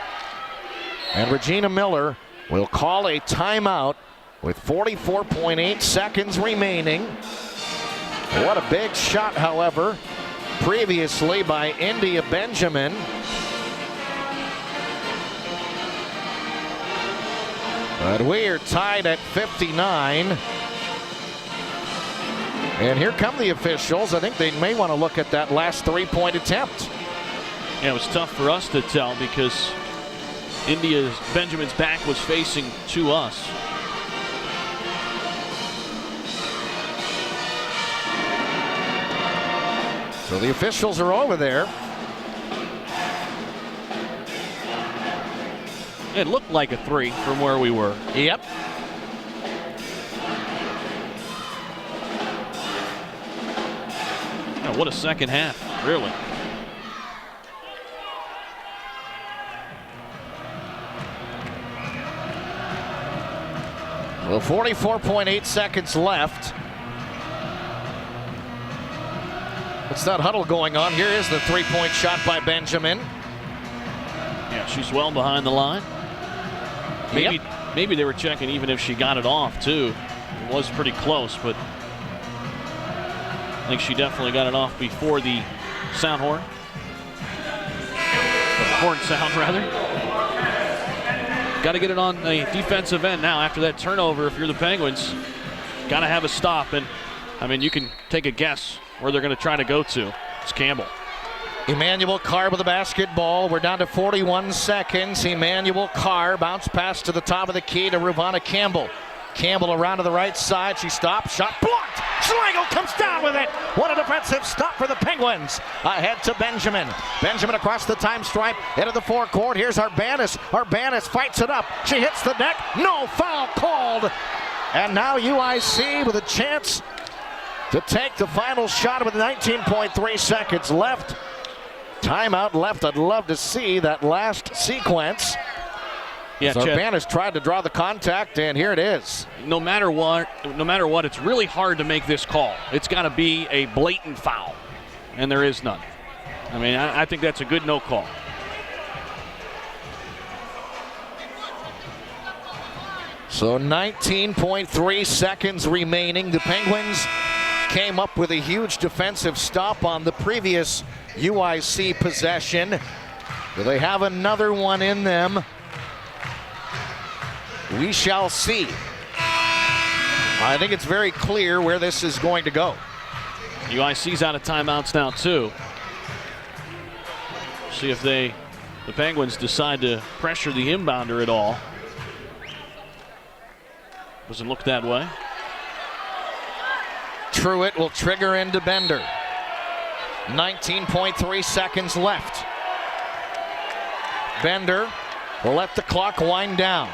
And Regina Miller will call a timeout with 44.8 seconds remaining. What a big shot, however, previously by India Benjamin. But we are tied at 59. And here come the officials. I think they may want to look at that last three-point attempt. Yeah, it was tough for us to tell because Benjamin's back was facing to us. So the officials are over there. It looked like a three from where we were. Yep. Oh, what a second half, really. Well, 44.8 seconds left. What's that huddle going on? Here is the three-point shot by Benjamin. Yeah, she's well behind the line. Maybe they were checking even if she got it off, too. It was pretty close, but I think she definitely got it off before the sound horn. Horn sound, rather. Got to get it on the defensive end now after that turnover. If you're the Penguins, got to have a stop. And, I mean, you can take a guess where they're going to try to go to. It's Campbell. Emmanuel Carr with the basketball. We're down to 41 seconds. Emmanuel Carr bounce pass to the top of the key to Ruvana Campbell. Campbell around to the right side. She stops. Shot blocked. Schlegel comes down with it. What a defensive stop for the Penguins. Ahead to Benjamin. Benjamin across the time stripe into the forecourt. Here's Arbanis. Arbanis fights it up. She hits the deck. No foul called. And now UIC with a chance to take the final shot with 19.3 seconds left. Timeout left. I'd love to see that last sequence. Yeah, Arbanis tried to draw the contact, and here it is. No matter what, it's really hard to make this call. It's got to be a blatant foul, and there is none. I mean, I think that's a good no call. So 19.3 seconds remaining. The Penguins came up with a huge defensive stop on the previous UIC possession. Do they have another one in them? We shall see. I think it's very clear where this is going to go. UIC's out of timeouts now, too. See if the Penguins decide to pressure the inbounder at all. Doesn't look that way. Truitt will trigger into Bender. 19.3 seconds left. Bender will let the clock wind down.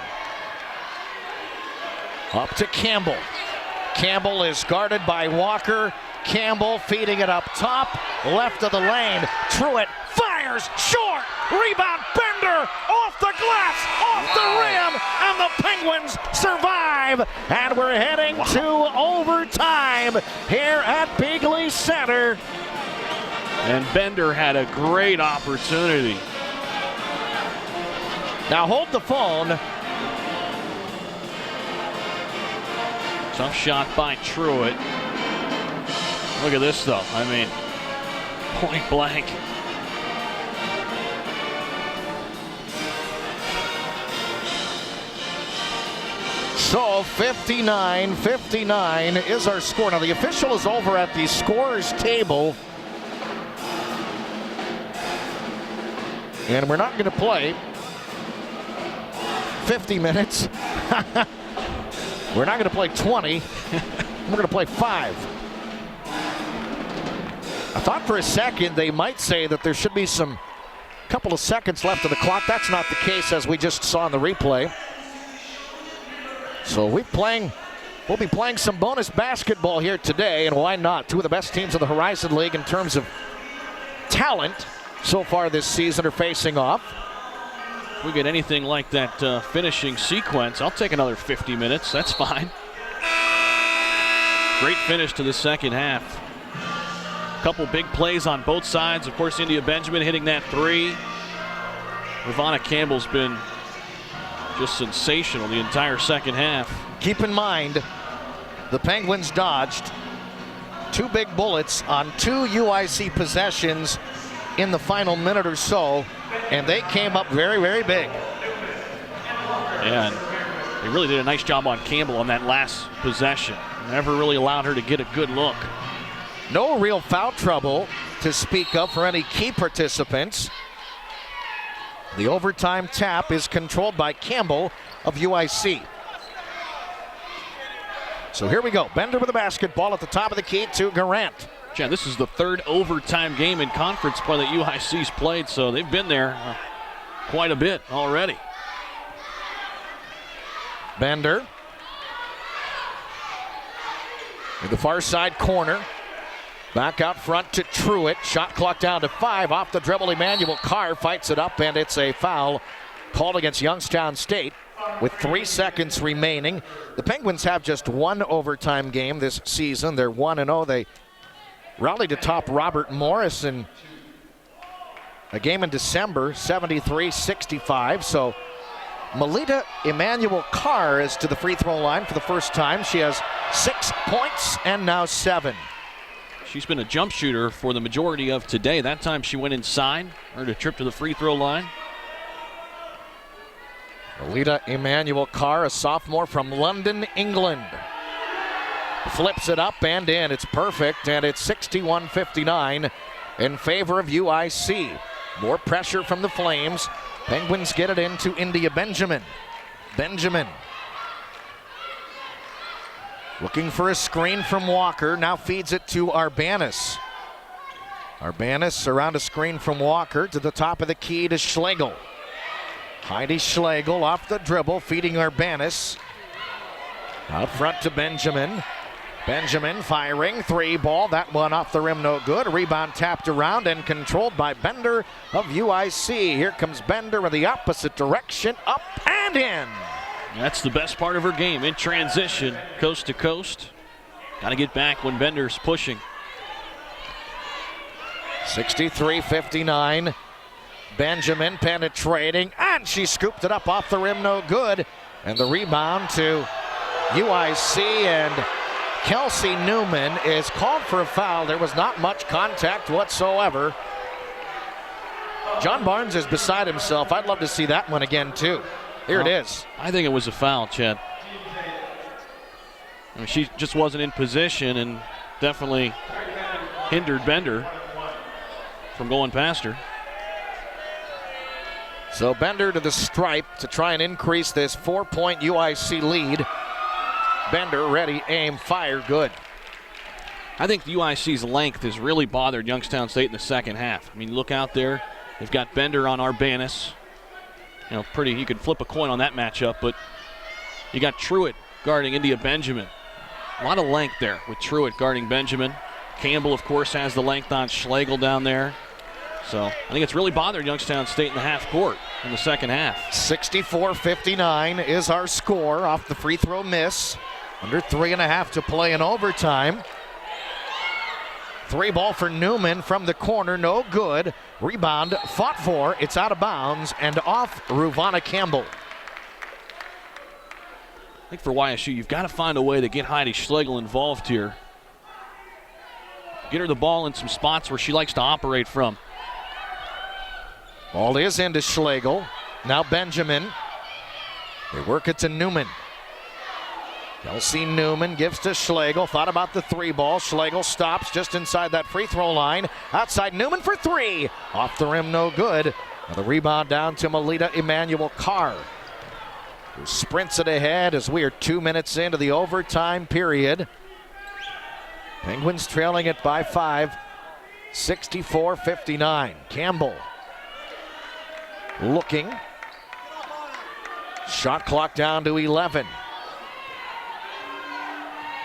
Up to Campbell. Campbell is guarded by Walker. Campbell feeding it up top, left of the lane. Truitt fires short. Rebound, Bender off the glass, off the rim, and the Penguins survive. And we're heading to overtime here at Beagley Center. And Bender had a great opportunity Now hold the phone. Tough shot by Truitt. Look at this, though. I mean, point blank. So 59-59 is our score. Now the official is over at the scorer's table. And we're not going to play 50 minutes. We're not going to play 20. We're going to play 5. I thought for a second they might say that there should be some couple of seconds left of the clock. That's not the case, as we just saw in the replay. So we'll be playing some bonus basketball here today, and why not? Two of the best teams in the Horizon League in terms of talent so far this season are facing off. If we get anything like that finishing sequence, I'll take another 50 minutes. That's fine. Great finish to the second half. Couple big plays on both sides. Of course, India Benjamin hitting that 3. Ravonna Campbell's been just sensational the entire second half. Keep in mind, the Penguins dodged 2 big bullets on 2 UIC possessions in the final minute or so, and they came up very, very big. And they really did a nice job on Campbell on that last possession. Never really allowed her to get a good look. No real foul trouble to speak of for any key participants. The overtime tap is controlled by Campbell of UIC. So here we go. Bender with the basketball at the top of the key to Garant. Yeah, this is the 3rd overtime game in conference play that UIC's played, so they've been there quite a bit already. Bender in the far side corner. Back out front to Truitt. Shot clock down to 5. Off the dribble, Emmanuel Carr fights it up, and it's a foul called against Youngstown State with 3 seconds remaining. The Penguins have just 1 overtime game this season. They're 1-0. They rallied atop Robert Morris in a game in December, 73-65. So Melita Emmanuel Carr is to the free throw line for the first time. She has 6 points and now 7. She's been a jump shooter for the majority of today. That time she went inside, earned a trip to the free throw line. Melita Emmanuel Carr, a sophomore from London, England. Flips it up and in. It's perfect, and it's 61-59 in favor of UIC. More pressure from the Flames. Penguins get it into India Benjamin. Benjamin looking for a screen from Walker. Now feeds it to Arbanis. Arbanis around a screen from Walker to the top of the key to Schlegel. Heidi Schlegel off the dribble, feeding Arbanis. Out front to Benjamin. Benjamin firing, 3 ball. That one off the rim, no good. Rebound tapped around and controlled by Bender of UIC. Here comes Bender in the opposite direction, up and in. That's the best part of her game, in transition, coast to coast. Got to get back when Bender's pushing. 63-59. Benjamin penetrating, and she scooped it up off the rim, no good. And the rebound to UIC, and Kelsey Newman is called for a foul. There was not much contact whatsoever. John Barnes is beside himself. I'd love to see that one again, too. Here it is. I think it was a foul, Chad. I mean, she just wasn't in position and definitely hindered Bender from going past her. So Bender to the stripe to try and increase this 4-point UIC lead. Bender ready, aim, fire, good. I think UIC's length has really bothered Youngstown State in the second half. I mean, look out there. They've got Bender on Arbanis. You know, you could flip a coin on that matchup, but you got Truitt guarding India Benjamin. A lot of length there with Truitt guarding Benjamin. Campbell, of course, has the length on Schlegel down there. So I think it's really bothered Youngstown State in the half court in the second half. 64-59 is our score off the free throw miss. Under 3.5 to play in overtime. Three ball for Newman from the corner, no good. Rebound fought for, it's out of bounds and off Ruvana Campbell. I think for YSU, you've got to find a way to get Heidi Schlegel involved here. Get her the ball in some spots where she likes to operate from. Ball is into Schlegel. Now Benjamin. They work it to Newman. Kelsey Newman gives to Schlegel. Thought about the three ball. Schlegel stops just inside that free throw line. Outside Newman for three. Off the rim, no good. Now the rebound down to Melita Emmanuel Carr, who sprints it ahead as we are 2 minutes into the overtime period. Penguins trailing it by 5, 64-59. Campbell looking. Shot clock down to 11.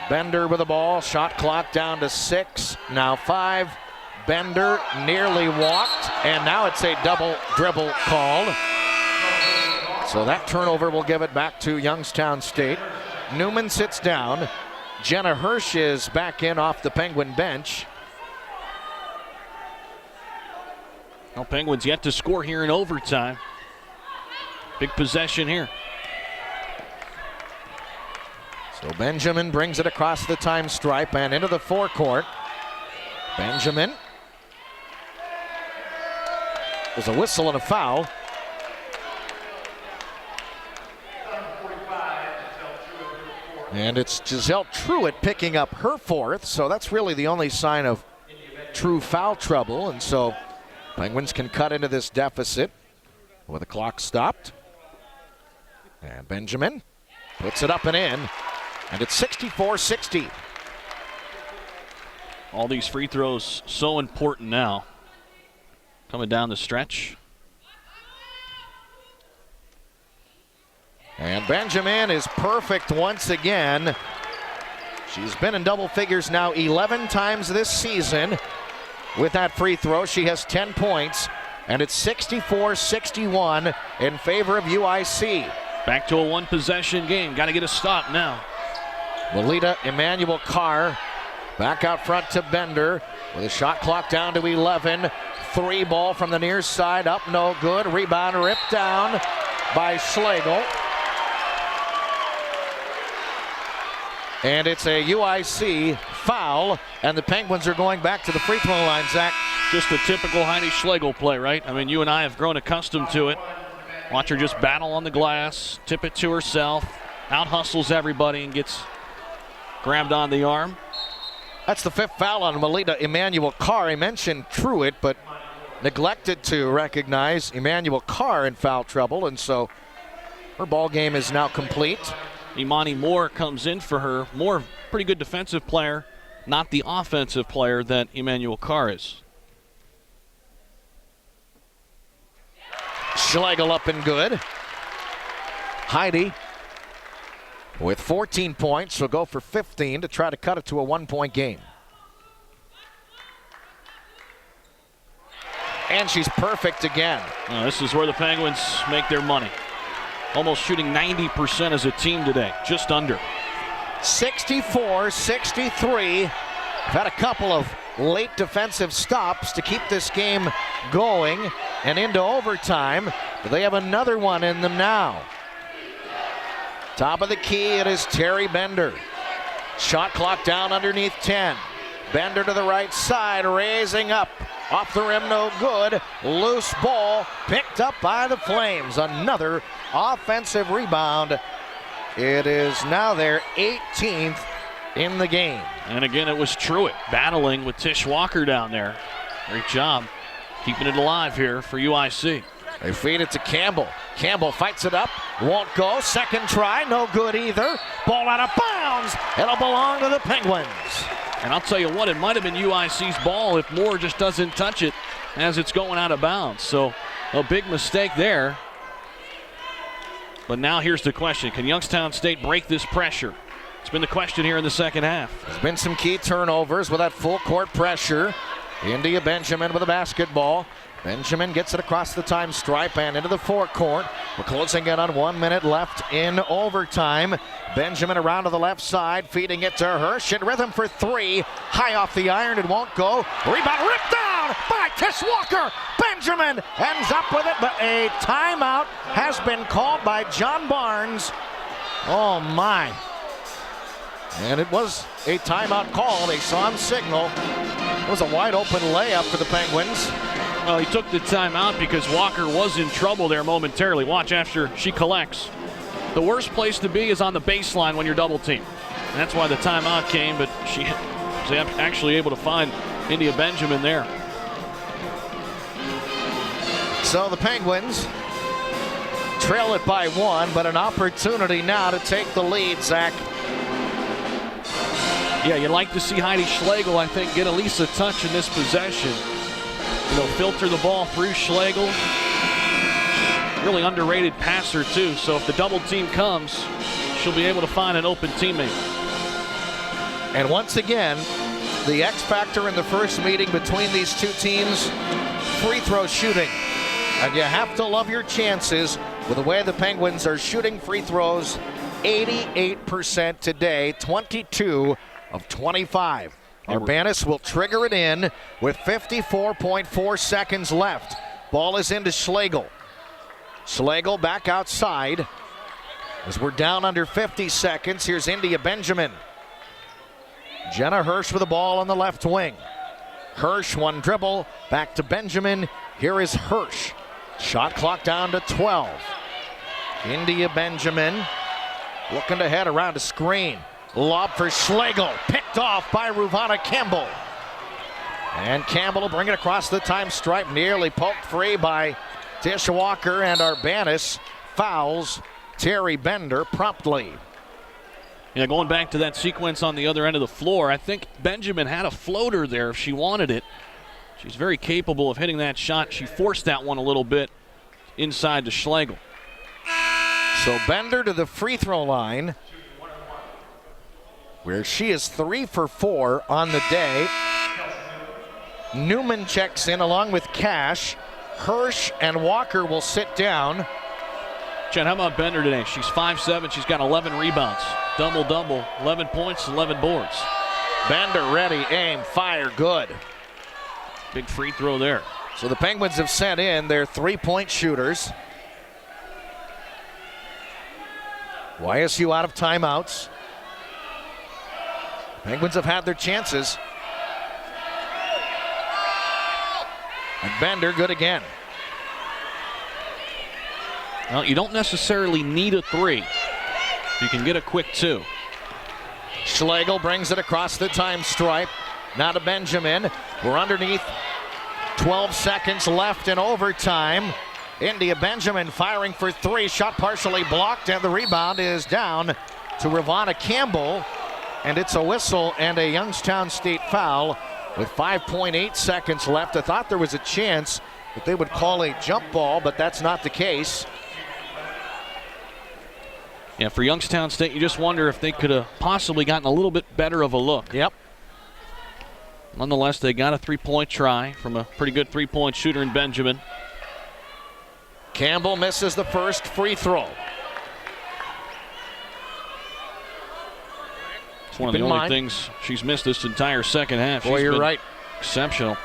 Bender with the ball. Shot clock down to 6. Now 5. Bender nearly walked, and now it's a double dribble called. So that turnover will give it back to Youngstown State. Newman sits down. Jenna Hirsch is back in off the Penguin bench. Well, Penguins yet to score here in overtime. Big possession here. So Benjamin brings it across the time stripe and into the forecourt. Benjamin. There's a whistle and a foul. And it's Giselle Truitt picking up her fourth, so that's really the only sign of true foul trouble. And so Penguins can cut into this deficit with the clock stopped. And Benjamin puts it up and in, and it's 64-60. All these free throws so important now. Coming down the stretch. And Benjamin is perfect once again. She's been in double figures now 11 times this season. With that free throw, she has 10 points, and it's 64-61 in favor of UIC. Back to a one-possession game. Got to get a stop now. Melita Emmanuel Carr back out front to Bender with a shot clock down to 11. Three ball from the near side, up no good. Rebound ripped down by Schlegel. And it's a UIC foul, and the Penguins are going back to the free throw line, Zach. Just a typical Heidi Schlegel play, right? I mean, you and I have grown accustomed to it. Watch her just battle on the glass, tip it to herself, out-hustles everybody and gets grabbed on the arm. That's the fifth foul on Melita Emmanuel Carr. I mentioned Truitt, but neglected to recognize Emmanuel Carr in foul trouble, and so her ball game is now complete. Imani Moore comes in for her. Moore, pretty good defensive player, not the offensive player that Emmanuel Carr is. Schlegel up and good. Heidi with 14 points will go for 15 to try to cut it to a 1-point game. And she's perfect again. This is where the Penguins make their money. Almost shooting 90% as a team today, just under. 64-63. We've had a couple of late defensive stops to keep this game going and into overtime, but they have another one in them now. Top of the key, it is Terry Bender. Shot clock down underneath 10. Bender to the right side, raising up. Off the rim, no good. Loose ball picked up by the Flames. Another offensive rebound. It is now their 18th in the game. And again, it was Truitt battling with Tish Walker down there. Great job keeping it alive here for UIC. They feed it to Campbell. Campbell fights it up, won't go. Second try, no good either. Ball out of bounds. It'll belong to the Penguins. And I'll tell you what, it might have been UIC's ball if Moore just doesn't touch it as it's going out of bounds. So a big mistake there. But now here's the question. Can Youngstown State break this pressure? It's been the question here in the second half. There's been some key turnovers with that full court pressure. India Benjamin with a basketball. Benjamin gets it across the time stripe and into the forecourt. We're closing in on 1 minute left in overtime. Benjamin around to the left side, feeding it to Hirsch. In rhythm for three. High off the iron, it won't go. Rebound ripped down by Tish Walker. Benjamin ends up with it, but a timeout has been called by John Barnes. Oh my. And it was a timeout call. They saw him signal. It was a wide open layup for the Penguins. Well, he took the timeout because Walker was in trouble there momentarily. Watch after she collects. The worst place to be is on the baseline when you're double teamed. And that's why the timeout came, but she was actually able to find India Benjamin there. So the Penguins trail it by one, but an opportunity now to take the lead, Zach. Yeah, you'd like to see Heidi Schlegel, I think, get at least a touch in this possession. They'll filter the ball through Schlegel. Really underrated passer, too. So if the double team comes, she'll be able to find an open teammate. And once again, the X factor in the first meeting between these two teams, free throw shooting. And you have to love your chances with the way the Penguins are shooting free throws. 88% today, 22 of 25. Urbanis will trigger it in with 54.4 seconds left. Ball is into Schlegel. Schlegel back outside. As we're down under 50 seconds, here's India Benjamin. Jenna Hirsch with the ball on the left wing. Hirsch, one dribble, back to Benjamin. Here is Hirsch. Shot clock down to 12. India Benjamin looking to head around a screen. Lob for Schlegel, picked off by Ruvana Campbell. And Campbell will bring it across the time stripe, nearly poked free by Tish Walker, and Urbanis fouls Terry Bender promptly. Yeah, going back to that sequence on the other end of the floor, I think Benjamin had a floater there if she wanted it. She's very capable of hitting that shot. She forced that one a little bit inside to Schlegel. So Bender to the free throw line, where she is 3 for 4 on the day. Newman checks in along with Cash. Hirsch and Walker will sit down. Jen, how about Bender today? She's 5'7", she's got 11 rebounds. Double-double, 11 points, 11 boards. Bender ready, aim, fire, good. Big free throw there. So the Penguins have sent in their three-point shooters. YSU out of timeouts. Penguins have had their chances. And Bender good again. Well, you don't necessarily need a three. You can get a quick two. Schlegel brings it across the time stripe. Now to Benjamin. We're underneath 12 seconds left in overtime. India Benjamin firing for three. Shot partially blocked, and the rebound is down to Ruvana Campbell. And it's a whistle and a Youngstown State foul with 5.8 seconds left. I thought there was a chance that they would call a jump ball, but that's not the case. Yeah, for Youngstown State, you just wonder if they could have possibly gotten a little bit better of a look. Yep. Nonetheless, they got a three-point try from a pretty good three-point shooter in Benjamin. Campbell misses the first free throw. It's one of the only things she's missed this entire second half. Boy, you're right. Exceptional.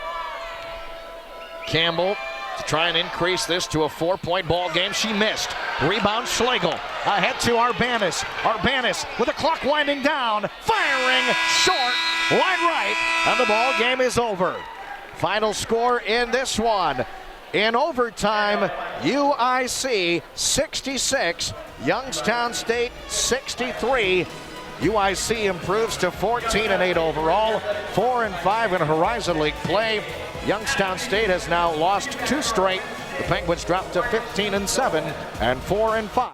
Campbell to try and increase this to a 4-point ball game. She missed. Rebound Schlegel. Ahead to Urbanis. Urbanis with the clock winding down. Firing short. Line right. And the ball game is over. Final score in this one. In overtime, UIC 66, Youngstown State 63. UIC improves to 14-8 overall, 4-5 in Horizon League play. Youngstown State has now lost 2 straight. The Penguins dropped to 15-7 and 4-5.